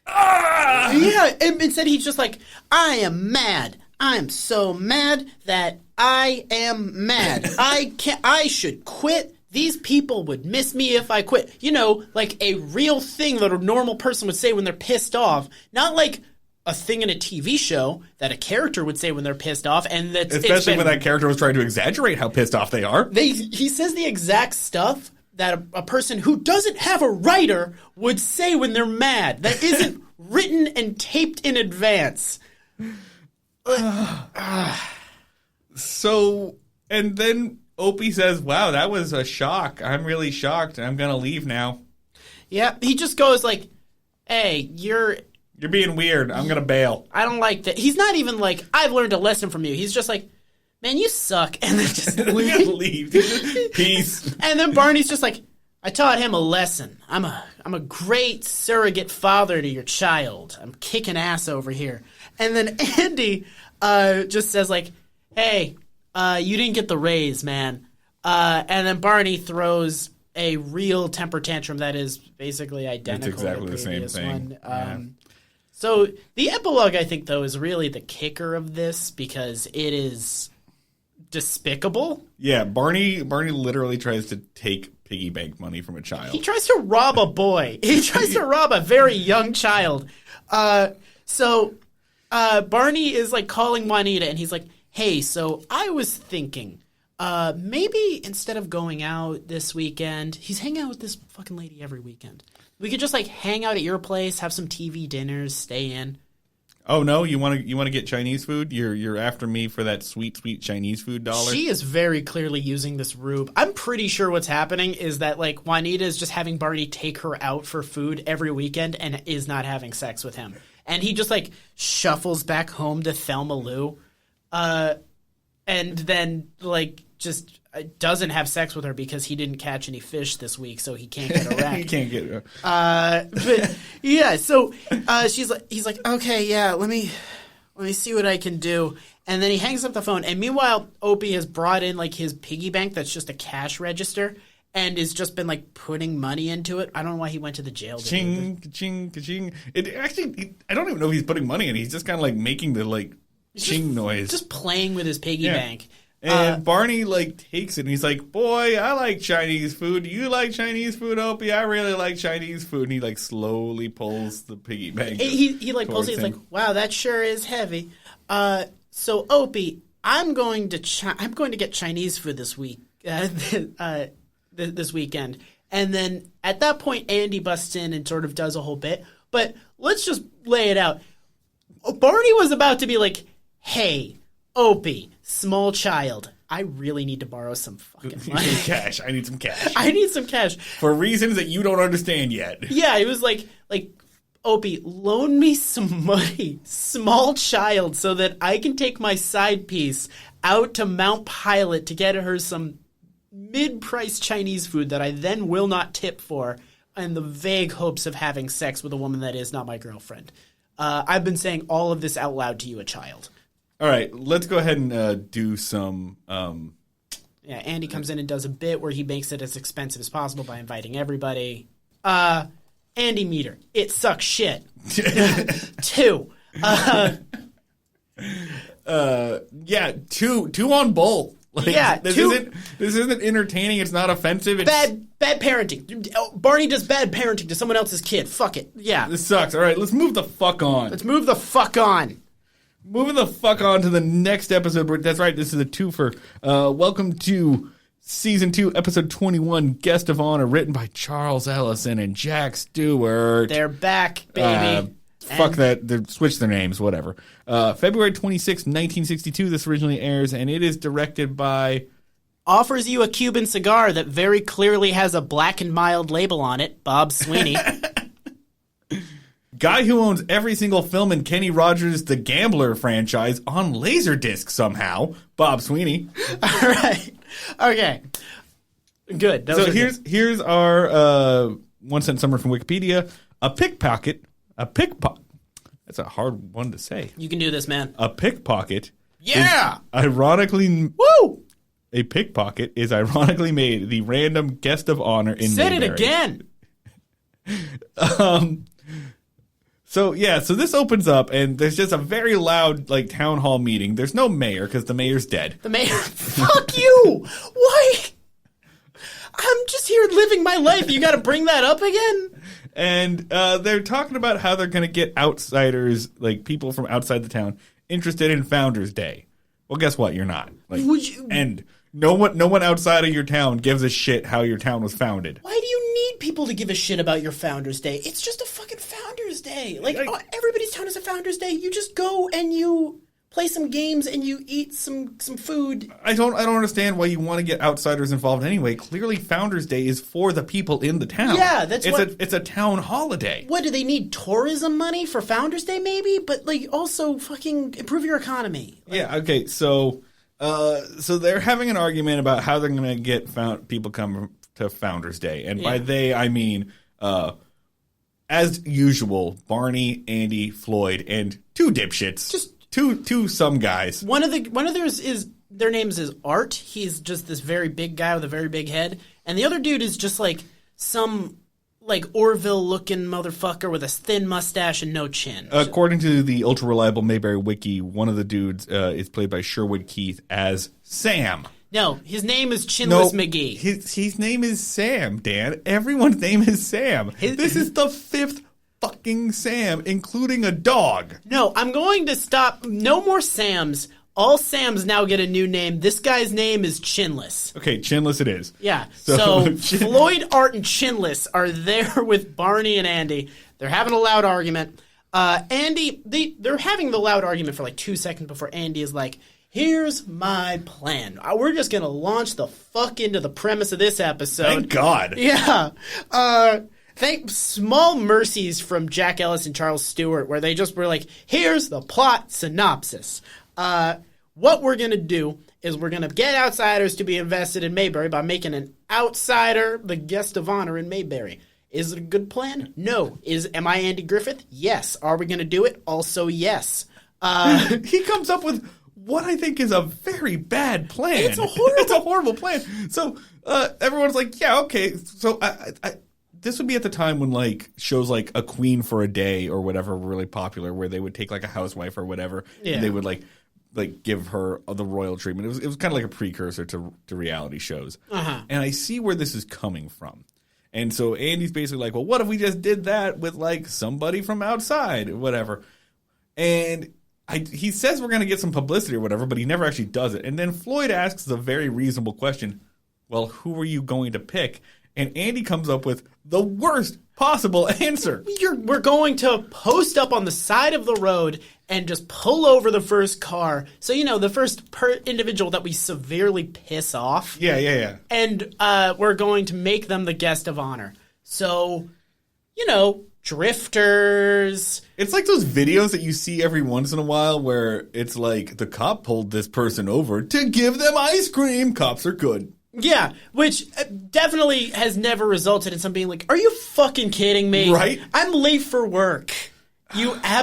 Yeah, and instead he's just like, I am mad. I'm so mad that I am mad. I should quit. These people would miss me if I quit. You know, like a real thing that a normal person would say when they're pissed off. Not like a thing in a TV show that a character would say when they're pissed off. And that's especially when that character was trying to exaggerate how pissed off they are. He says the exact stuff that a person who doesn't have a writer would say when they're mad. That isn't written and taped in advance. So, and then Opie says, wow, that was a shock. I'm really shocked. I'm going to leave now. Yeah, he just goes like, hey, you're being weird. I'm going to bail. I don't like that. He's not even like, I've learned a lesson from you. He's just like, man, you suck. And then just leave. Peace. And then Barney's just like, I taught him a lesson. I'm a great surrogate father to your child. I'm kicking ass over here. And then Andy just says like, hey, you didn't get the raise, man. And then Barney throws a real temper tantrum that is basically identical it's exactly to the previous same thing. one. So the epilogue, I think, though, is really the kicker of this because it is despicable. Yeah, Barney literally tries to take piggy bank money from a child. He tries to rob a boy. He tries to rob a very young child. So Barney is like calling Juanita, and he's like, hey, so I was thinking, maybe instead of going out this weekend, he's hanging out with this fucking lady every weekend. We could just like hang out at your place, have some TV dinners, stay in. Oh no, you want to get Chinese food? You're after me for that sweet Chinese food dollar? She is very clearly using this rube. I'm pretty sure what's happening is that like Juanita is just having Barney take her out for food every weekend and is not having sex with him. And he just like shuffles back home to Thelma Lou. And then like just doesn't have sex with her because he didn't catch any fish this week, so he can't get erect. He can't get her. But yeah, so he's like, okay, yeah, let me see what I can do. And then he hangs up the phone. And meanwhile, Opie has brought in like his piggy bank that's just a cash register and has just been like putting money into it. I don't know why he went to the jail. Ching, ka-ching, ka-ching. It actually, I don't even know if he's putting money in. He's just kind of like making the like ching noise. Just playing with his piggy bank. And Barney, like, takes it, and he's like, boy, I like Chinese food. Do you like Chinese food, Opie? I really like Chinese food. And he, like, slowly pulls the piggy bank. He like, pulls it. He's like, wow, that sure is heavy. So, Opie, I'm going to get Chinese food this week, this weekend. And then, at that point, Andy busts in and sort of does a whole bit. But let's just lay it out. Barney was about to be like, hey, Opie, small child, I really need to borrow some fucking money. Cash. I need some cash. I need some cash. For reasons that you don't understand yet. Yeah, it was like, Opie, loan me some money, small child, so that I can take my side piece out to Mount Pilot to get her some mid-priced Chinese food that I then will not tip for in the vague hopes of having sex with a woman that is not my girlfriend. I've been saying all of this out loud to you, a child. All right, let's go ahead and do some... Yeah, Andy comes in and does a bit where he makes it as expensive as possible by inviting everybody. Andy Meter, it sucks shit. 2. Yeah, two on both. Like, yeah, this isn't entertaining. It's not offensive. It's bad parenting. Barney does bad parenting to someone else's kid. Fuck it. Yeah, this sucks. All right, let's move the fuck on. Let's move the fuck on. Moving the fuck on to the next episode. That's right, this is a twofer. Welcome to Season 2, Episode 21, Guest of Honor, written by Charles Ellison and Jack Stewart. They're back, baby. Fuck that. They switch their names, whatever. February 26, 1962, this originally airs, and it is directed by... Offers you a Cuban cigar that very clearly has a Black and Mild label on it, Bob Sweeney. Guy who owns every single film in Kenny Rogers' The Gambler franchise on Laserdisc somehow, Bob Sweeney. All right. Okay. Good. So here's our 1 cent summary from Wikipedia. A pickpocket. That's a hard one to say. You can do this, man. A pickpocket. Yeah. Woo! A pickpocket is ironically made the random guest of honor in Mayberry. Said it again. So this opens up, and there's just a very loud, like, town hall meeting. There's no mayor, because the mayor's dead. The mayor? Fuck you! Why? I'm just here living my life. You gotta bring that up again? And they're talking about how they're going to get outsiders, like, people from outside the town, interested in Founders Day. Well, guess what? You're not. Like, would you? And no one outside of your town gives a shit how your town was founded. Why do you need people to give a shit about your Founders Day? It's just a fucking Founders Day. Like, everybody's town is a Founders Day. You just go and you play some games and you eat some food. I don't understand why you want to get outsiders involved anyway. Clearly, Founders Day is for the people in the town. Yeah, it's a town holiday. What, do they need tourism money for Founders Day maybe? But like also fucking improve your economy. Like, yeah, okay. So they're having an argument about how they're going to get people come to Founders Day. And by they, I mean, as usual, Barney, Andy, Floyd, and two dipshits. Just two some guys. One of their names is Art. He's just this very big guy with a very big head. And the other dude is just like some like Orville-looking motherfucker with a thin mustache and no chin. According to the ultra-reliable Mayberry Wiki, one of the dudes is played by Sherwood Keith as Sam. No, his name is Chinless McGee. His name is Sam, Dan. Everyone's name is Sam. This is the fifth fucking Sam, including a dog. No, I'm going to stop. No more Sams. All Sams now get a new name. This guy's name is Chinless. Okay, Chinless it is. Yeah. So Floyd, Art, and Chinless are there with Barney and Andy. They're having a loud argument. Andy, they're having the loud argument for like 2 seconds before Andy is like, here's my plan. We're just going to launch the fuck into the premise of this episode. Thank God. Yeah. Small mercies from Jack Ellis and Charles Stewart, where they just were like, here's the plot synopsis. What we're going to do is we're going to get outsiders to be invested in Mayberry by making an outsider the guest of honor in Mayberry. Is it a good plan? No. Am I Andy Griffith? Yes. Are we going to do it? Also, yes. He comes up with what I think is a very bad plan. It's a horrible plan. So everyone's like, yeah, okay. So this would be at the time when like shows like A Queen for a Day or whatever were really popular, where they would take like a housewife or whatever, and they would like give her the royal treatment. It was kind of like a precursor to reality shows. And I see where this is coming from. And so Andy's basically like, well, what if we just did that with like somebody from outside or whatever? And he says we're going to get some publicity or whatever, but he never actually does it. And then Floyd asks the very reasonable question, well, who are you going to pick? And Andy comes up with the worst possible answer. We're going to post up on the side of the road and just pull over the first car. So, the first individual that we severely piss off. Yeah. And we're going to make them the guest of honor. So, drifters. It's like those videos that you see every once in a while where it's like the cop pulled this person over to give them ice cream. Cops are good. Yeah, which definitely has never resulted in some being like, are you fucking kidding me? Right? I'm late for work. I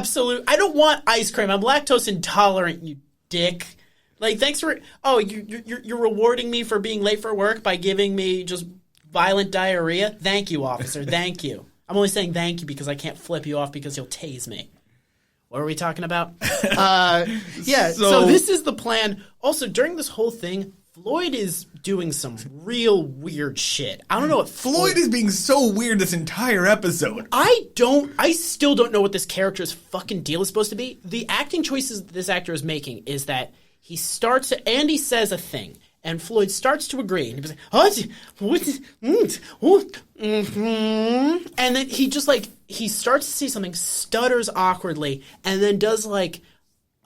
don't want ice cream. I'm lactose intolerant, you dick. Like, thanks for, you're rewarding me for being late for work by giving me just violent diarrhea? Thank you, officer. Thank you. I'm only saying thank you because I can't flip you off because you'll tase me. What are we talking about? So this is the plan. Also, during this whole thing, Floyd is doing some real weird shit. I don't know what Floyd is being so weird this entire episode. I still don't know what this character's fucking deal is supposed to be. The acting choices this actor is making is that Andy says a thing, and Floyd starts to agree. And he's like, and then he starts to say something, stutters awkwardly, and then does like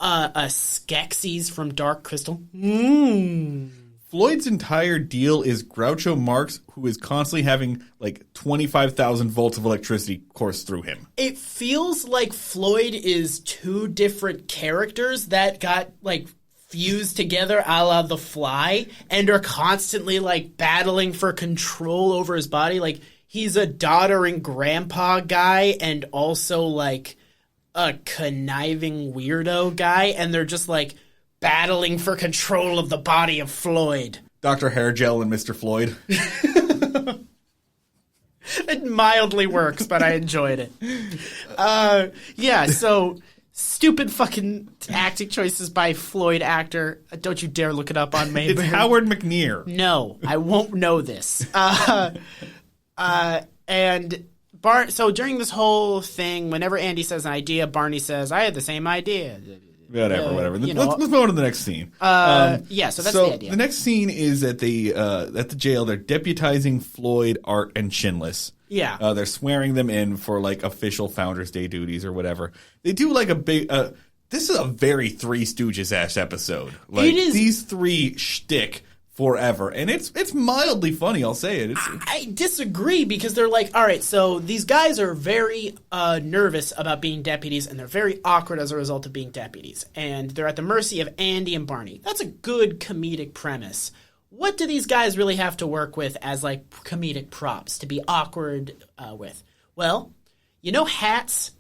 a Skeksis from Dark Crystal. Floyd's entire deal is Groucho Marx, who is constantly having like 25,000 volts of electricity course through him. It feels like Floyd is two different characters that got like fused together a la The Fly and are constantly like battling for control over his body. Like he's a doddering grandpa guy and also like a conniving weirdo guy, and they're just like battling for control of the body of Floyd. Dr. Hairgel and Mr. Floyd. It mildly works, but I enjoyed it. So stupid fucking acting choices by Floyd actor. Don't you dare look it up on Mayberry. It's Howard McNear. No, I won't know this. So during this whole thing, whenever Andy says an idea, Barney says, I had the same idea. Whatever. Let's move on to the next scene. So that's the idea. The next scene is at the jail. They're deputizing Floyd, Art, and Chinless. Yeah. They're swearing them in for like official Founders Day duties or whatever. They do like a big. This is a very Three Stooges-ass episode. Like, it is. These three shtick forever, and it's mildly funny. I'll say it. I disagree because they're like, all right, so these guys are very nervous about being deputies, and they're very awkward as a result of being deputies, and they're at the mercy of Andy and Barney. That's a good comedic premise. What do these guys really have to work with as like comedic props to be awkward with? Well, hats.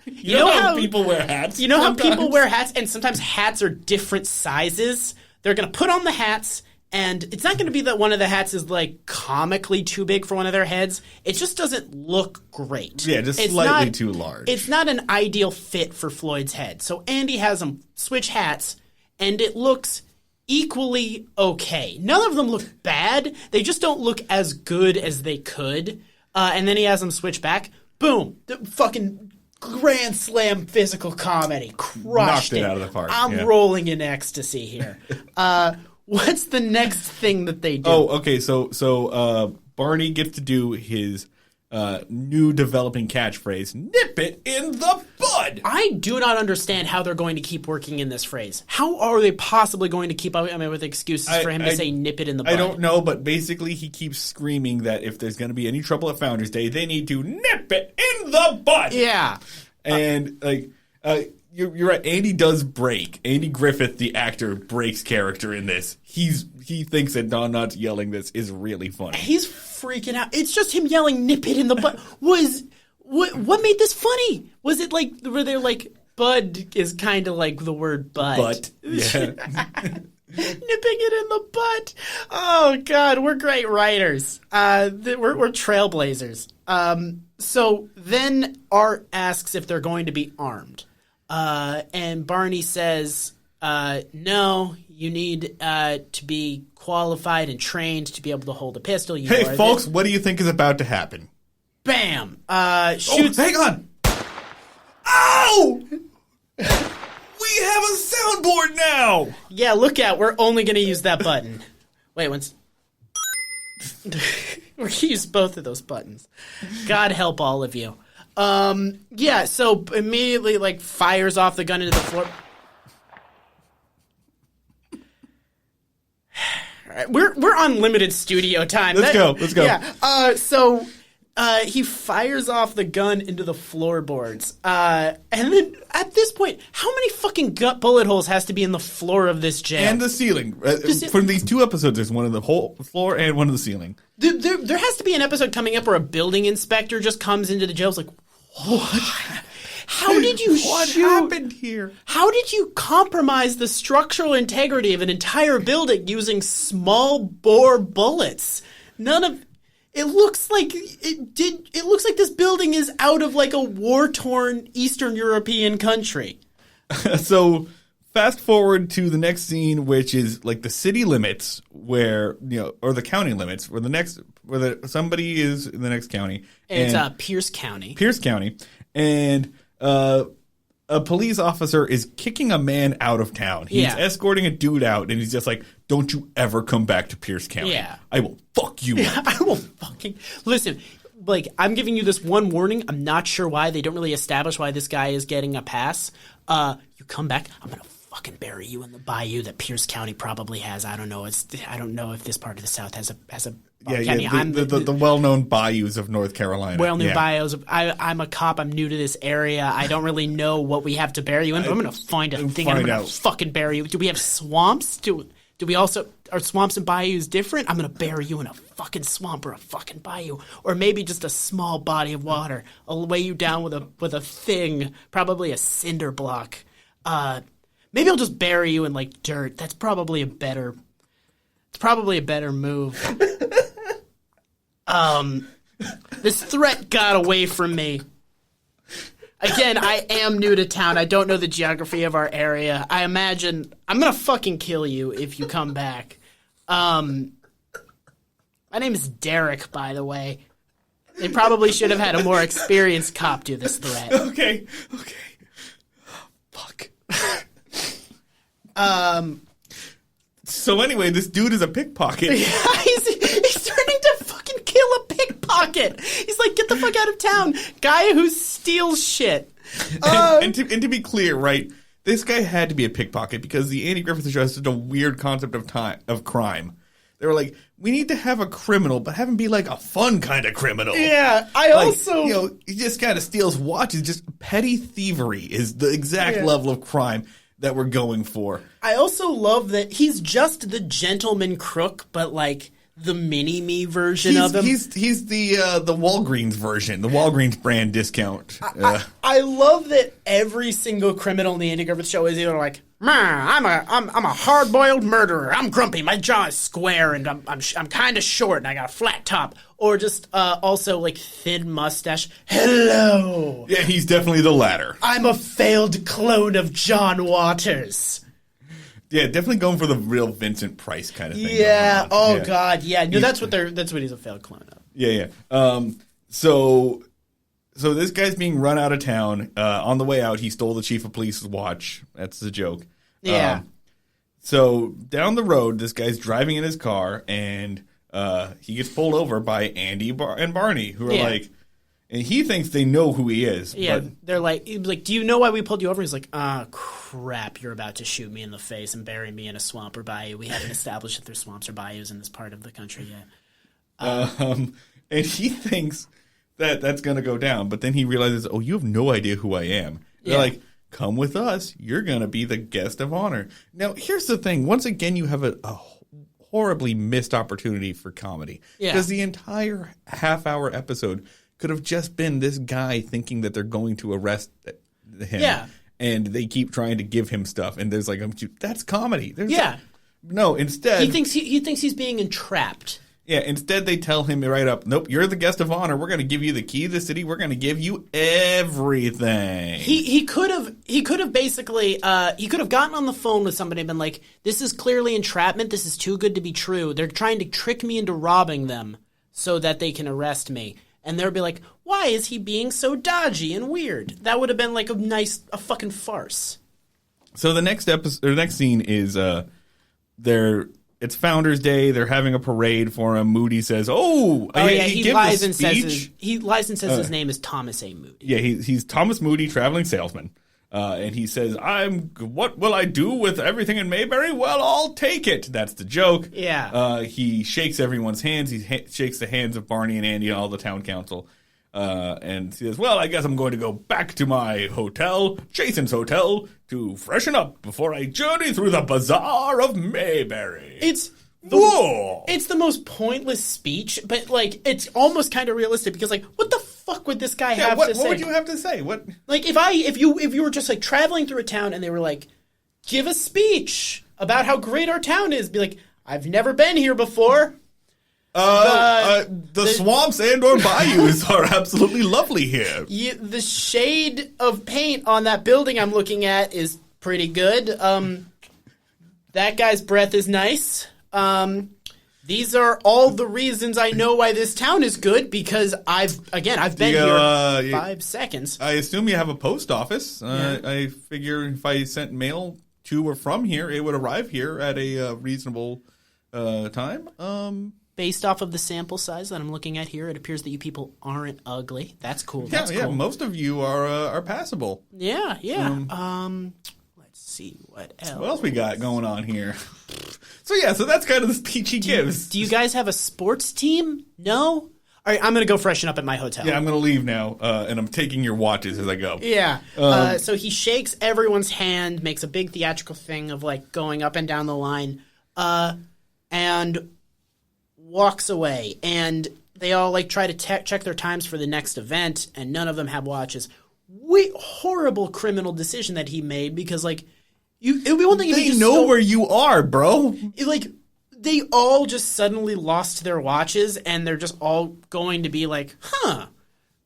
you know how people wear hats. You know how people wear hats, and sometimes hats are different sizes. They're going to put on the hats, and it's not going to be that one of the hats is, like, comically too big for one of their heads. It just doesn't look great. Yeah, just slightly too large. It's not an ideal fit for Floyd's head. So Andy has them switch hats, and it looks equally okay. None of them look bad. They just don't look as good as they could. And then he has them switch back. Boom. The fucking grand slam physical comedy. Crushed it out of the park. I'm rolling in ecstasy here. What's the next thing that they do? Oh, okay. So Barney gets to do his new developing catchphrase, nip it in the bud. I do not understand how they're going to keep working in this phrase. How are they possibly going to keep up with excuses for him to say nip it in the bud? I don't know, but basically he keeps screaming that if there's going to be any trouble at Founders Day, they need to nip it in the bud. Yeah. And, you're right. Andy does break. Andy Griffith, the actor, breaks character in this. He thinks that Don Knotts yelling this is really funny. He's freaking out. It's just him yelling "nip it in the butt." What made this funny? Was it like where they're like bud is kind of like the word butt? But yeah. Nipping it in the butt. Oh God, we're great writers. We're trailblazers. So then Art asks if they're going to be armed. And Barney says, no, you need to be qualified and trained to be able to hold a pistol. Hey, folks, what do you think is about to happen? Bam! Shoots. Oh, hang on! Ow! We have a soundboard now! Yeah, look out. We're only going to use that button. Wait, once. We're going to use both of those buttons. God help all of you. Yeah, so immediately, fires off the gun into the floor. All right, we're on limited studio time. Let's go. Yeah, so he fires off the gun into the floorboards. And then, at this point, how many fucking gut bullet holes has to be in the floor of this jail? And the ceiling. From these 2 episodes, there's one in the whole floor and one in the ceiling. There has to be an episode coming up where a building inspector just comes into the jail. It's like, what? How did you What happened here? How did you compromise the structural integrity of an entire building using small bore bullets? It looks like this building is out of a war-torn Eastern European country. So fast forward to the next scene, which is the city limits, or the county limits, where somebody is in the next county. And it's Pierce County. Pierce County, and a police officer is kicking a man out of town. He's escorting a dude out, and he's just like, "Don't you ever come back to Pierce County? Yeah, I will fuck you up. I will fucking listen." I'm giving you this one warning. I'm not sure why they don't really establish why this guy is getting a pass. You come back, I'm gonna fucking bury you in the bayou that Pierce County probably has. I don't know. I don't know if this part of the South has a county. The well-known bayous of North Carolina. Well-known bayous. I'm a cop. I'm new to this area. I don't really know what we have to bury you in. But I'm gonna find a thing. And I'm gonna fucking bury you. Do we have swamps? Do we also are swamps and bayous different? I'm gonna bury you in a fucking swamp or a fucking bayou, or maybe just a small body of water. I'll weigh you down with a thing, probably a cinder block. Maybe I'll just bury you in dirt. That's probably a better. It's probably a better move. This threat got away from me. Again, I am new to town. I don't know the geography of our area. I imagine I'm gonna fucking kill you if you come back. My name is Derek, by the way. They probably should have had a more experienced cop do this threat. Okay. Fuck. So anyway, this dude is a pickpocket. Yeah, he's turning to fucking kill a pickpocket. He's like, get the fuck out of town. Guy who steals shit. And to be clear, right, this guy had to be a pickpocket because the Andy Griffith Show has such a weird concept of crime. They were like, we need to have a criminal, but have him be a fun kind of criminal. Yeah, I also... he just kind of steals watches. Just petty thievery is the exact level of crime that we're going for. I also love that he's just the gentleman crook, but the mini-me version of him. He's the Walgreens version, the Walgreens brand discount. I love that every single criminal in the Andy Griffith Show is either I'm a hard-boiled murderer. I'm grumpy. My jaw is square, and I'm kind of short, and I got a flat top. Or just also thin mustache. Hello. Yeah, he's definitely the latter. I'm a failed clone of John Waters. Yeah, definitely going for the real Vincent Price kind of thing. Yeah. Oh yeah. God. Yeah. No, that's what he's a failed clone of. Yeah. So this guy's being run out of town. On the way out, he stole the chief of police's watch. That's the joke. Yeah. So down the road, this guy's driving in his car, and he gets pulled over by Andy and Barney, who are like, And he thinks they know who he is. Yeah, but they're like, do you know why we pulled you over? He's like, crap, you're about to shoot me in the face and bury me in a swamp or bayou. We haven't established if there's swamps or bayous in this part of the country yet. And he thinks that that's going to go down. But then he realizes, oh, you have no idea who I am. They're like, come with us. You're going to be the guest of honor. Now, here's the thing. Once again, you have a horribly missed opportunity for comedy. Because the entire half-hour episode could have just been this guy thinking that they're going to arrest him. Yeah. And they keep trying to give him stuff. And there's like, that's comedy. No, instead. He thinks he's being entrapped. Yeah, instead they tell him right up, nope, you're the guest of honor. We're going to give you the key to the city. We're going to give you everything. He could have basically he could have gotten on the phone with somebody and been like, this is clearly entrapment. This is too good to be true. They're trying to trick me into robbing them so that they can arrest me. And they'll be like, why is he being so dodgy and weird? That would have been like a fucking farce. So the next episode, or the next scene is it's Founders Day. They're having a parade for him. Moody says, he lies and says his name is Thomas A. Moody. Yeah, he's Thomas Moody, traveling salesman. And he says, what will I do with everything in Mayberry? Well, I'll take it. That's the joke. Yeah. He shakes everyone's hands. He shakes the hands of Barney and Andy and all the town council. And he says, well, I guess I'm going to go back to my hotel, Jason's hotel, to freshen up before I journey through the bazaar of Mayberry. It's the most pointless speech, but like it's almost kind of realistic because like what the fuck would this guy have to say? What would you have to say? What like if you were just like traveling through a town and they were like, give a speech about how great our town is, be like, I've never been here before. The swamps and or bayous are absolutely lovely here. The shade of paint on that building I'm looking at is pretty good. That guy's breath is nice. These are all the reasons I know why this town is good because I've been here 5 seconds. I assume you have a post office. I figure if I sent mail to or from here, it would arrive here at a reasonable time. Based off of the sample size that I'm looking at here, it appears that you people aren't ugly. That's cool. That's cool. Most of you are passable. Yeah. Let's see what else. What else we got going on here? So that's kind of the speech he gives. Do you guys have a sports team? No? All right, I'm going to go freshen up at my hotel. Yeah, I'm going to leave now, and I'm taking your watches as I go. Yeah. So he shakes everyone's hand, makes a big theatrical thing of like going up and down the line, and walks away, and they all like try to check their times for the next event, and none of them have watches. Horrible criminal decision that he made because like it would be one thing if you just know where you are, bro. Like they all just suddenly lost their watches, and they're just all going to be like,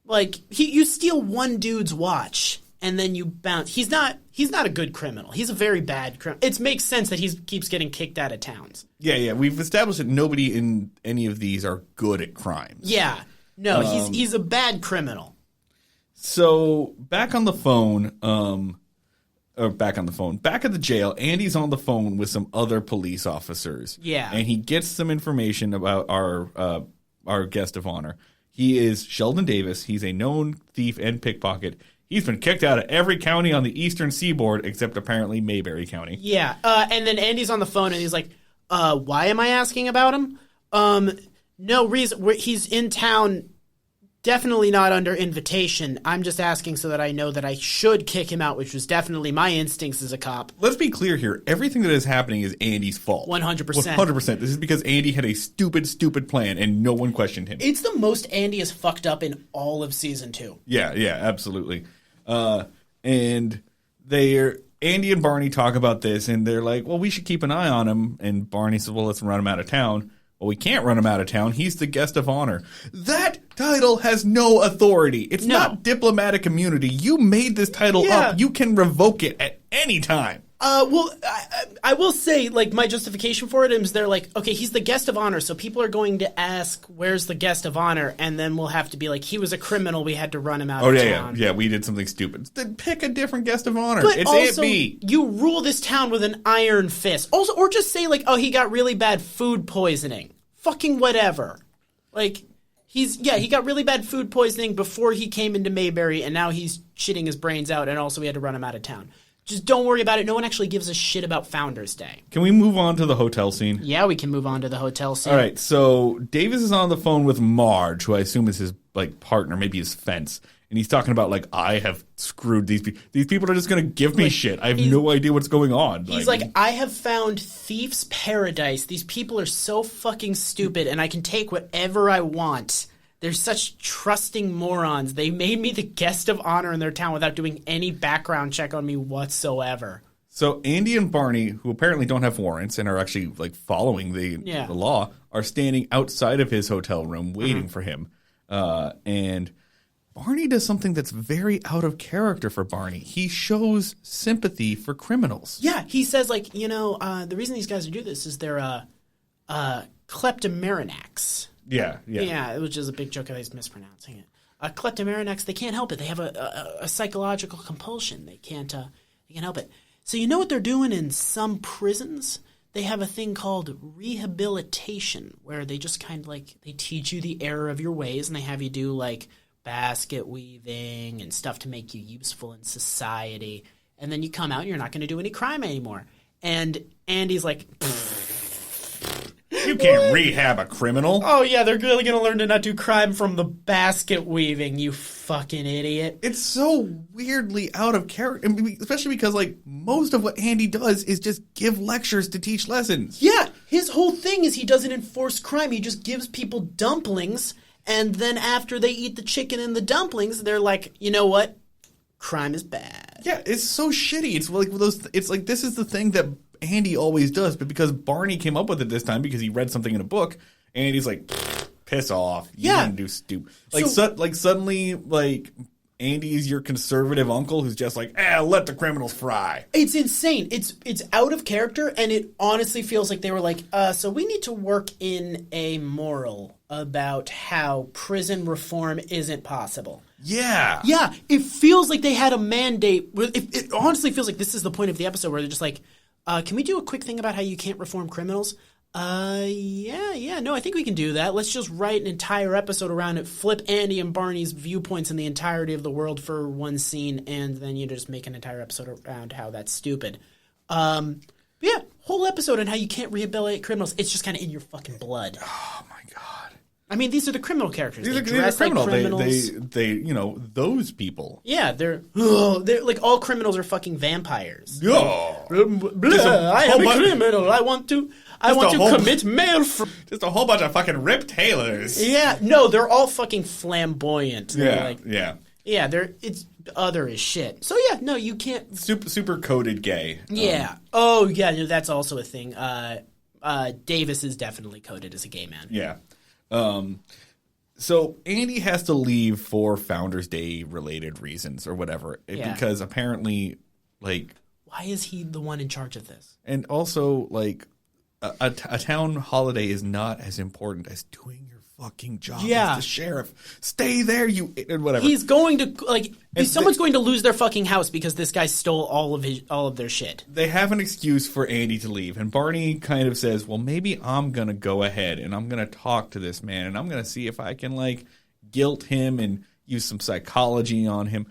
like you steal one dude's watch. And then you bounce. He's not a good criminal. He's a very bad criminal. It makes sense that he keeps getting kicked out of towns. Yeah. We've established that nobody in any of these are good at crimes. Yeah. No, he's a bad criminal. So back on the phone, back at the jail, Andy's on the phone with some other police officers. Yeah. And he gets some information about our guest of honor. He is Sheldon Davis. He's a known thief and pickpocket. He's been kicked out of every county on the eastern seaboard except apparently Mayberry County. Yeah, and then Andy's on the phone and he's like, why am I asking about him? No reason. He's in town, definitely not under invitation. I'm just asking so that I know that I should kick him out, which was definitely my instincts as a cop. Let's be clear here. Everything that is happening is Andy's fault. 100%. 100%. This is because Andy had a stupid plan and no one questioned him. It's the most Andy has fucked up in all of season 2. Yeah, absolutely. And Andy and Barney talk about this, and they're like, well, we should keep an eye on him. And Barney says, well, let's run him out of town. Well, we can't run him out of town. He's the guest of honor. That title has no authority. It's not diplomatic immunity. You made this title up. You can revoke it at any time. Well, I will say, like, my justification for it is they're like, okay, he's the guest of honor, so people are going to ask, where's the guest of honor? And then we'll have to be like, he was a criminal, we had to run him out of town. Yeah, we did something stupid. Then pick a different guest of honor. But it's also, Aunt B. You rule this town with an iron fist. Also, or just say, like, oh, he got really bad food poisoning. Fucking whatever. Like, He got really bad food poisoning before he came into Mayberry, and now he's shitting his brains out, and also we had to run him out of town. Just don't worry about it. No one actually gives a shit about Founders Day. Can we move on to the hotel scene? Yeah, we can move on to the hotel scene. All right, so Davis is on the phone with Marge, who I assume is his partner, maybe his fence. And he's talking about, I have screwed these people. These people are just going to give me shit. I have no idea what's going on. He's I have found thief's paradise. These people are so fucking stupid, and I can take whatever I want. They're such trusting morons. They made me the guest of honor in their town without doing any background check on me whatsoever. So Andy and Barney, who apparently don't have warrants and are actually, following the law, are standing outside of his hotel room waiting for him. And Barney does something that's very out of character for Barney. He shows sympathy for criminals. Yeah, he says, the reason these guys do this is they're kleptomaniacs. Yeah. Yeah, which is a big joke. I was mispronouncing it. Kleptomaniacs, they can't help it. They have a psychological compulsion. They can't help it. So you know what they're doing in some prisons? They have a thing called rehabilitation, where they just kind of they teach you the error of your ways, and they have you do basket weaving and stuff to make you useful in society. And then you come out and you're not going to do any crime anymore. And Andy's like, you can't rehab a criminal. Oh, yeah, they're really going to learn to not do crime from the basket weaving, you fucking idiot. It's so weirdly out of character, especially because, most of what Andy does is just give lectures to teach lessons. Yeah, his whole thing is he doesn't enforce crime. He just gives people dumplings, and then after they eat the chicken and the dumplings, they're like, you know what? Crime is bad. Yeah, it's so shitty. It's this is the thing that Andy always does, but because Barney came up with it this time because he read something in a book, Andy's like, piss off. You didn't do stupid. Suddenly, Andy's your conservative uncle who's just let the criminals fry. It's insane. It's out of character, and it honestly feels like they were so we need to work in a moral about how prison reform isn't possible. Yeah. Yeah, it feels like they had a mandate. It honestly feels like this is the point of the episode where they're just can we do a quick thing about how you can't reform criminals? No, I think we can do that. Let's just write an entire episode around it, flip Andy and Barney's viewpoints in the entirety of the world for one scene, and then you just make an entire episode around how that's stupid. Whole episode on how you can't rehabilitate criminals. It's just kind of in your fucking blood. Oh, my God. I mean, these are the criminal characters. These they dress are criminal. like criminals. They those people. Yeah, they're all criminals are fucking vampires. Yeah. I am a criminal. I want to commit male. Just a whole bunch of fucking Rip Taylors. Yeah, no, they're all fucking flamboyant. Yeah. It's other as shit. So yeah, no, you can't. Super coded gay. Yeah. That's also a thing. Davis is definitely coded as a gay man. Yeah. So Andy has to leave for Founders Day related reasons or whatever, because apparently, why is he the one in charge of this? And also, a town holiday is not as important as doing your fucking job as the sheriff. Stay there, whatever. He's going to someone's going to lose their fucking house because this guy stole all of their shit. They have an excuse for Andy to leave, and Barney kind of says, well, maybe I'm going to go ahead and I'm going to talk to this man and I'm going to see if I can guilt him and use some psychology on him.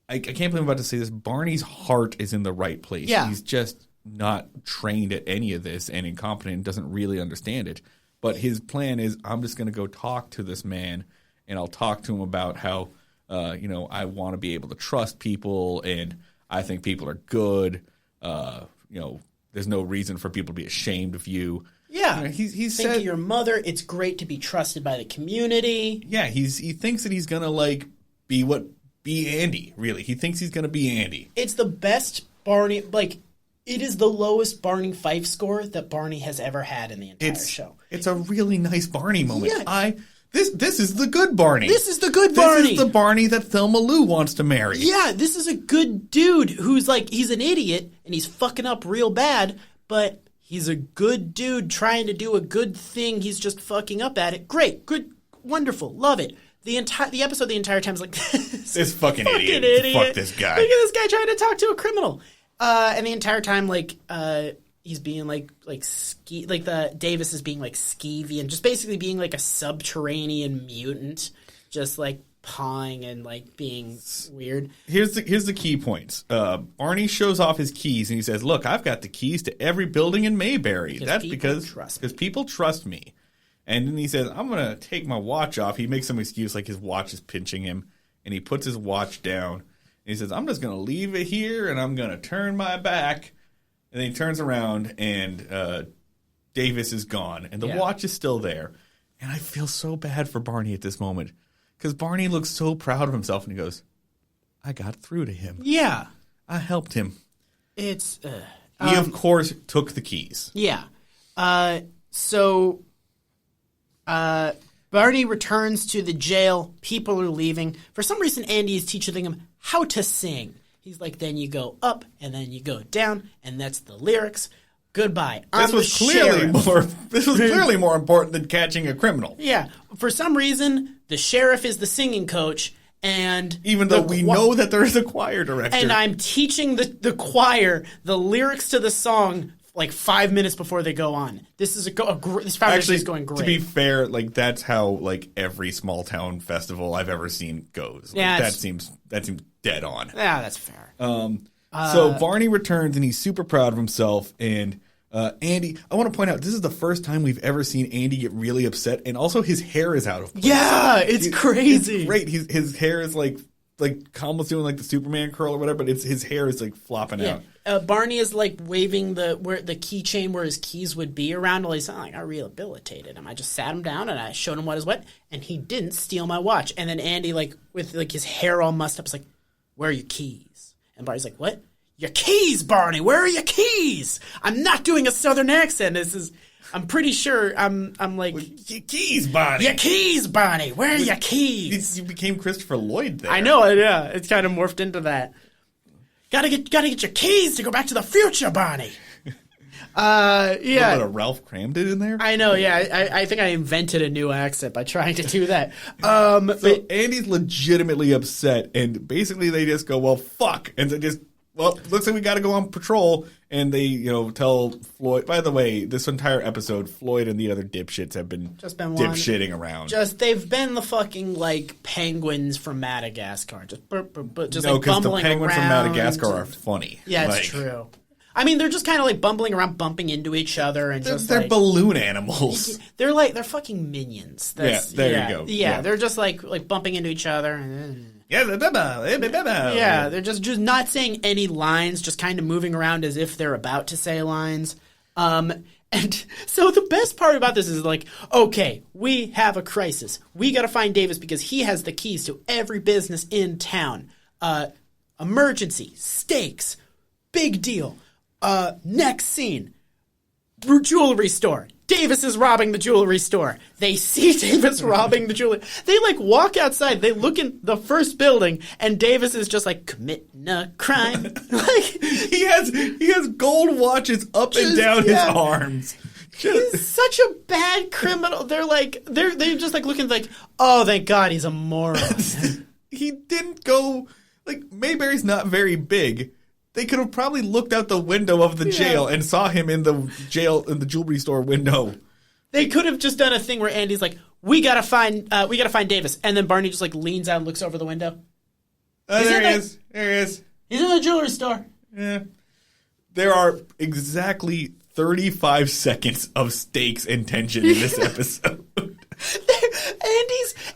I can't believe I'm about to say this. Barney's heart is in the right place. Yeah. He's just not trained at any of this and incompetent and doesn't really understand it. But his plan is, I'm just going to go talk to this man, and I'll talk to him about how, I want to be able to trust people, and I think people are good. There's no reason for people to be ashamed of you. Yeah. He think of your mother. It's great to be trusted by the community. Yeah, he thinks that he's going to, be Andy, really. He thinks he's going to be Andy. It's the best Barney, it is the lowest Barney Fife score that Barney has ever had in the entire show. It's a really nice Barney moment. Yeah. This is the good Barney. This is the good Barney. This is the Barney that Thelma Lou wants to marry. Yeah, this is a good dude who's he's an idiot and he's fucking up real bad, but he's a good dude trying to do a good thing. He's just fucking up at it. Great, good, wonderful, love it. The episode the entire time is this fucking idiot. Fuck this guy. Look at this guy trying to talk to a criminal. And the entire time, he's being like the Davis is being like skeevy and just basically being like a subterranean mutant, just like pawing and like being weird. Here's the key points. Barney shows off his keys and he says, "Look, I've got the keys to every building in Mayberry. That's because people trust me." And then he says, "I'm gonna take my watch off." He makes some excuse like his watch is pinching him, and he puts his watch down. And he says, "I'm just gonna leave it here, and I'm gonna turn my back." And then he turns around, and Davis is gone, and the watch is still there. And I feel so bad for Barney at this moment. Because Barney looks so proud of himself, and he goes, "I got through to him. Yeah. I helped him." It's... he, of course, took the keys. Yeah. So Barney returns to the jail. People are leaving. For some reason, Andy is teaching him how to sing. He's like, then you go up, and then you go down, and that's the lyrics. Goodbye. This was clearly more important than catching a criminal. Yeah. For some reason, the sheriff is the singing coach, and even though we know that there is a choir director, and I'm teaching the choir the lyrics to the song like 5 minutes before they go on. This is this foundation is going great. To be fair, like that's how like every small town festival I've ever seen goes. Like, yeah, that seems dead on. Yeah, that's fair. So Barney returns and he's super proud of himself. And Andy, I want to point out, this is the first time we've ever seen Andy get really upset, and also his hair is out of place. Yeah, it's crazy. It's great. His hair is like almost doing like the Superman curl or whatever, but his hair is like flopping out. Barney is like waving the keychain where his keys would be around. While he's like, I rehabilitated him. I just sat him down and I showed him what is what, and he didn't steal my watch. And then Andy, like with like his hair all mussed up, is like, "Where are your keys?" And Barney's like, "What? Your keys, Barney? Where are your keys?" I'm not doing a southern accent. I'm pretty sure I'm like, your keys, Barney. Your keys, Barney. Where are your keys? You became Christopher Lloyd there. I know, yeah. It's kind of morphed into that. Gotta get your keys to go back to the future, Barney. A little bit of Ralph Cramden in there. I know, yeah. I think I invented a new accent by trying to do that. So Andy's legitimately upset, and basically they just go, "Well, fuck," and they just. Well, looks like we got to go on patrol, and they, tell Floyd. By the way, this entire episode, Floyd and the other dipshits have been dipshitting around. They've been the fucking like penguins from Madagascar, just no, like bumbling because the penguins from Madagascar are funny. Yeah, it's true. I mean, they're just kind of like bumbling around, bumping into each other, and they're balloon animals. They're fucking minions. There you go. Yeah, they're just like bumping into each other. And, yeah, they're just not saying any lines, just kind of moving around as if they're about to say lines. And so the best part about this is like, okay, we have a crisis. We got to find Davis because he has the keys to every business in town. Emergency, stakes, big deal. Next scene, jewelry store. Davis is robbing the jewelry store. They see Davis robbing the jewelry. They walk outside. They look in the first building, and Davis is just committing a crime. He has gold watches up and down his arms. He's such a bad criminal. They're just looking oh, thank God he's a moron. He didn't go Mayberry's not very big. They could have probably looked out the window of the jail and saw him in the jewelry store window. They could have just done a thing where Andy's like, we gotta find Davis, and then Barney just lleans out and looks over the window. There he is. He's in the jewelry store. Yeah. There are exactly 35 seconds of stakes and tension in this episode.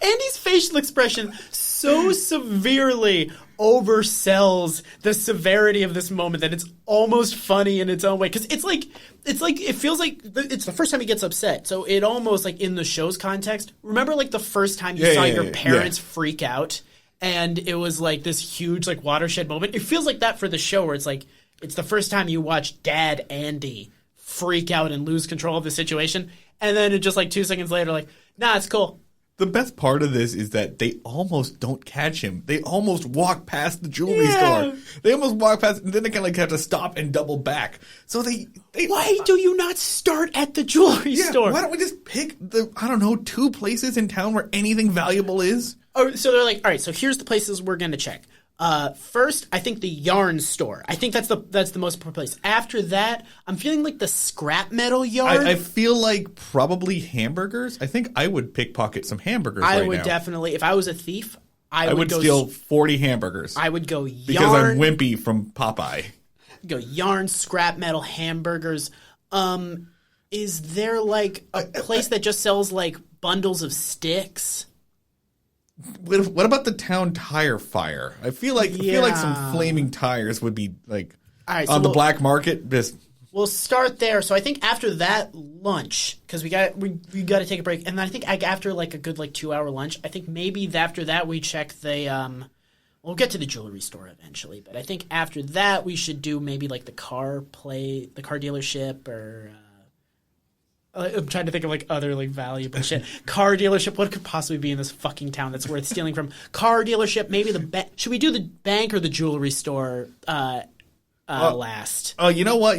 Andy's facial expression so severely oversells the severity of this moment that it's almost funny in its own way, because it feels like it's the first time he gets upset, so it almost in the show's context, remember the first time you saw your parents freak out and it was this huge watershed moment. It feels like that for the show, where it's the first time you watch Dad Andy freak out and lose control of the situation, and then it just 2 seconds later nah, it's cool. The best part of this is that they almost don't catch him. They almost walk past the jewelry store. They almost walk past, and then they have to stop and double back. So they why do you not start at the jewelry store? Why don't we just pick 2 places in town where anything valuable is? Oh, so they're all right, so here's the places we're going to check. First, I think the yarn store. I think that's the most important place. After that, I'm feeling like the scrap metal yard. I feel like probably hamburgers. I think I would pickpocket some hamburgers I right would now. definitely, if I was a thief, I would steal 40 hamburgers. I would go yarn. Because I'm wimpy from Popeye. Go yarn, scrap metal, hamburgers. Is there like a place that just sells like bundles of sticks? What about the town tire fire? I feel like some flaming tires would be like on the black market. We'll start there. So I think after that lunch, because we got to take a break, and then I think after like a good 2-hour lunch, I think maybe after that we check the. We'll get to the jewelry store eventually, but I think after that we should do maybe like the car dealership, or I'm trying to think of like other like valuable shit. Car dealership. What could possibly be in this fucking town that's worth stealing from? Car dealership. Maybe should we do the bank or the jewelry store last? Oh, you know what?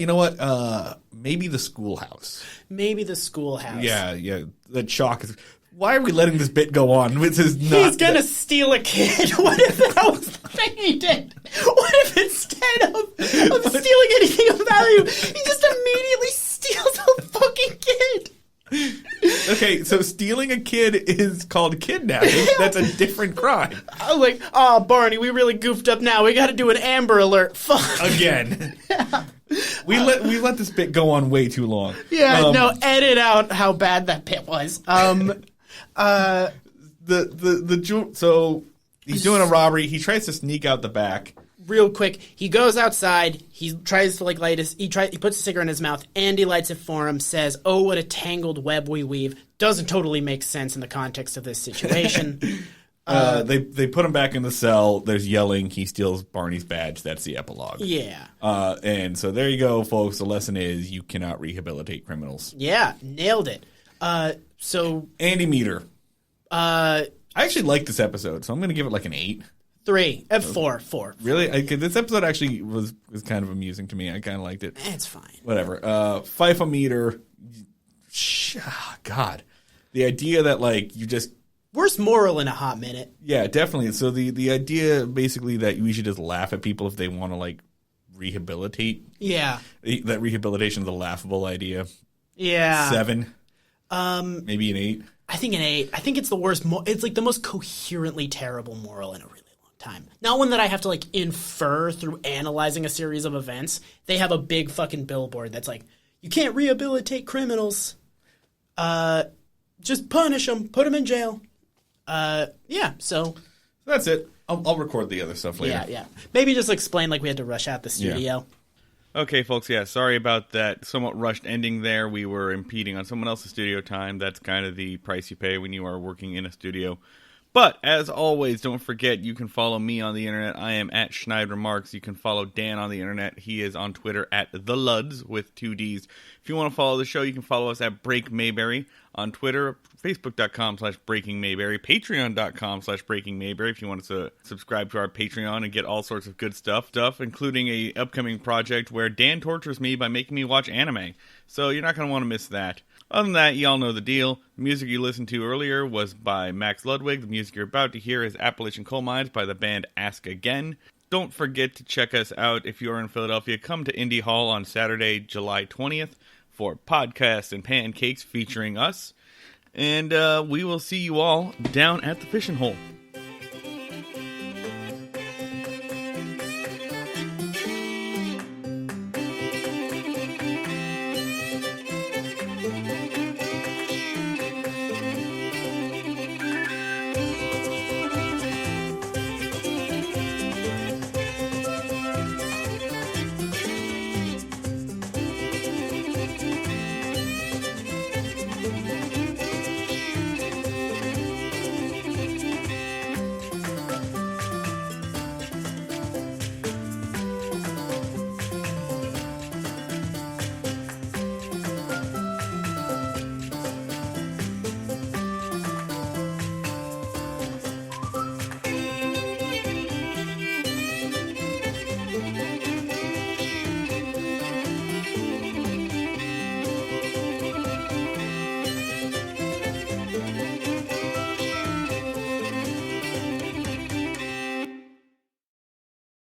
Maybe the schoolhouse. Maybe the schoolhouse. Yeah. The chalk is. Why are we letting this bit go on? This is not. He's gonna steal a kid. What if that was the thing he did? What if instead of stealing anything of value, he just immediately steals a fucking kid? Okay, so stealing a kid is called kidnapping. That's a different crime. I'm like, Barney, we really goofed up now. We got to do an Amber Alert. Fuck. Again. We let this bit go on way too long. Yeah, no, edit out how bad that bit was. So he's doing a robbery. He tries to sneak out the back. Real quick, he goes outside. He tries to light his. He puts a cigarette in his mouth. Andy lights it for him. Says, "Oh, what a tangled web we weave." Doesn't totally make sense in the context of this situation. They put him back in the cell. There's yelling. He steals Barney's badge. That's the epilogue. Yeah. And so there you go, folks. The lesson is you cannot rehabilitate criminals. Yeah, nailed it. So Andy Meter. I actually like this episode, so I'm going to give it like an 8. 3. 4. Really? This episode actually was kind of amusing to me. I kind of liked it. It's fine. Whatever. Fife-o-meter. God. The idea that, like, you just... Worst moral in a hot minute. Yeah, definitely. So the idea, basically, that we should just laugh at people if they want to, like, rehabilitate. Yeah. That rehabilitation is a laughable idea. Yeah. 7. Maybe an 8. I think an 8. I think it's the worst. It's like the most coherently terrible moral in a really long time. Not one that I have to like infer through analyzing a series of events. They have a big fucking billboard that's like, you can't rehabilitate criminals. Just punish them. Put them in jail. Yeah, so. That's it. I'll record the other stuff later. Yeah. Maybe just explain like we had to rush out the studio. Yeah. Okay, folks, sorry about that somewhat rushed ending there. We were impeding on someone else's studio time. That's kind of the price you pay when you are working in a studio. But, as always, don't forget, you can follow me on the internet. I am at Schneid Remarks. You can follow Dan on the internet. He is on Twitter at TheLuds with 2 Ds. If you want to follow the show, you can follow us at Break Mayberry on Twitter, Facebook.com/Breaking Mayberry, Patreon.com/Breaking Mayberry if you want to subscribe to our Patreon and get all sorts of good stuff, including a upcoming project where Dan tortures me by making me watch anime. So you're not going to want to miss that. Other than that, y'all know the deal. The music you listened to earlier was by Max Ludwig. The music you're about to hear is Appalachian Coal Mines by the band Ask Again. Don't forget to check us out if you're in Philadelphia. Come to Indie Hall on Saturday, July 20th for podcasts and pancakes featuring us. And we will see you all down at the fishing hole.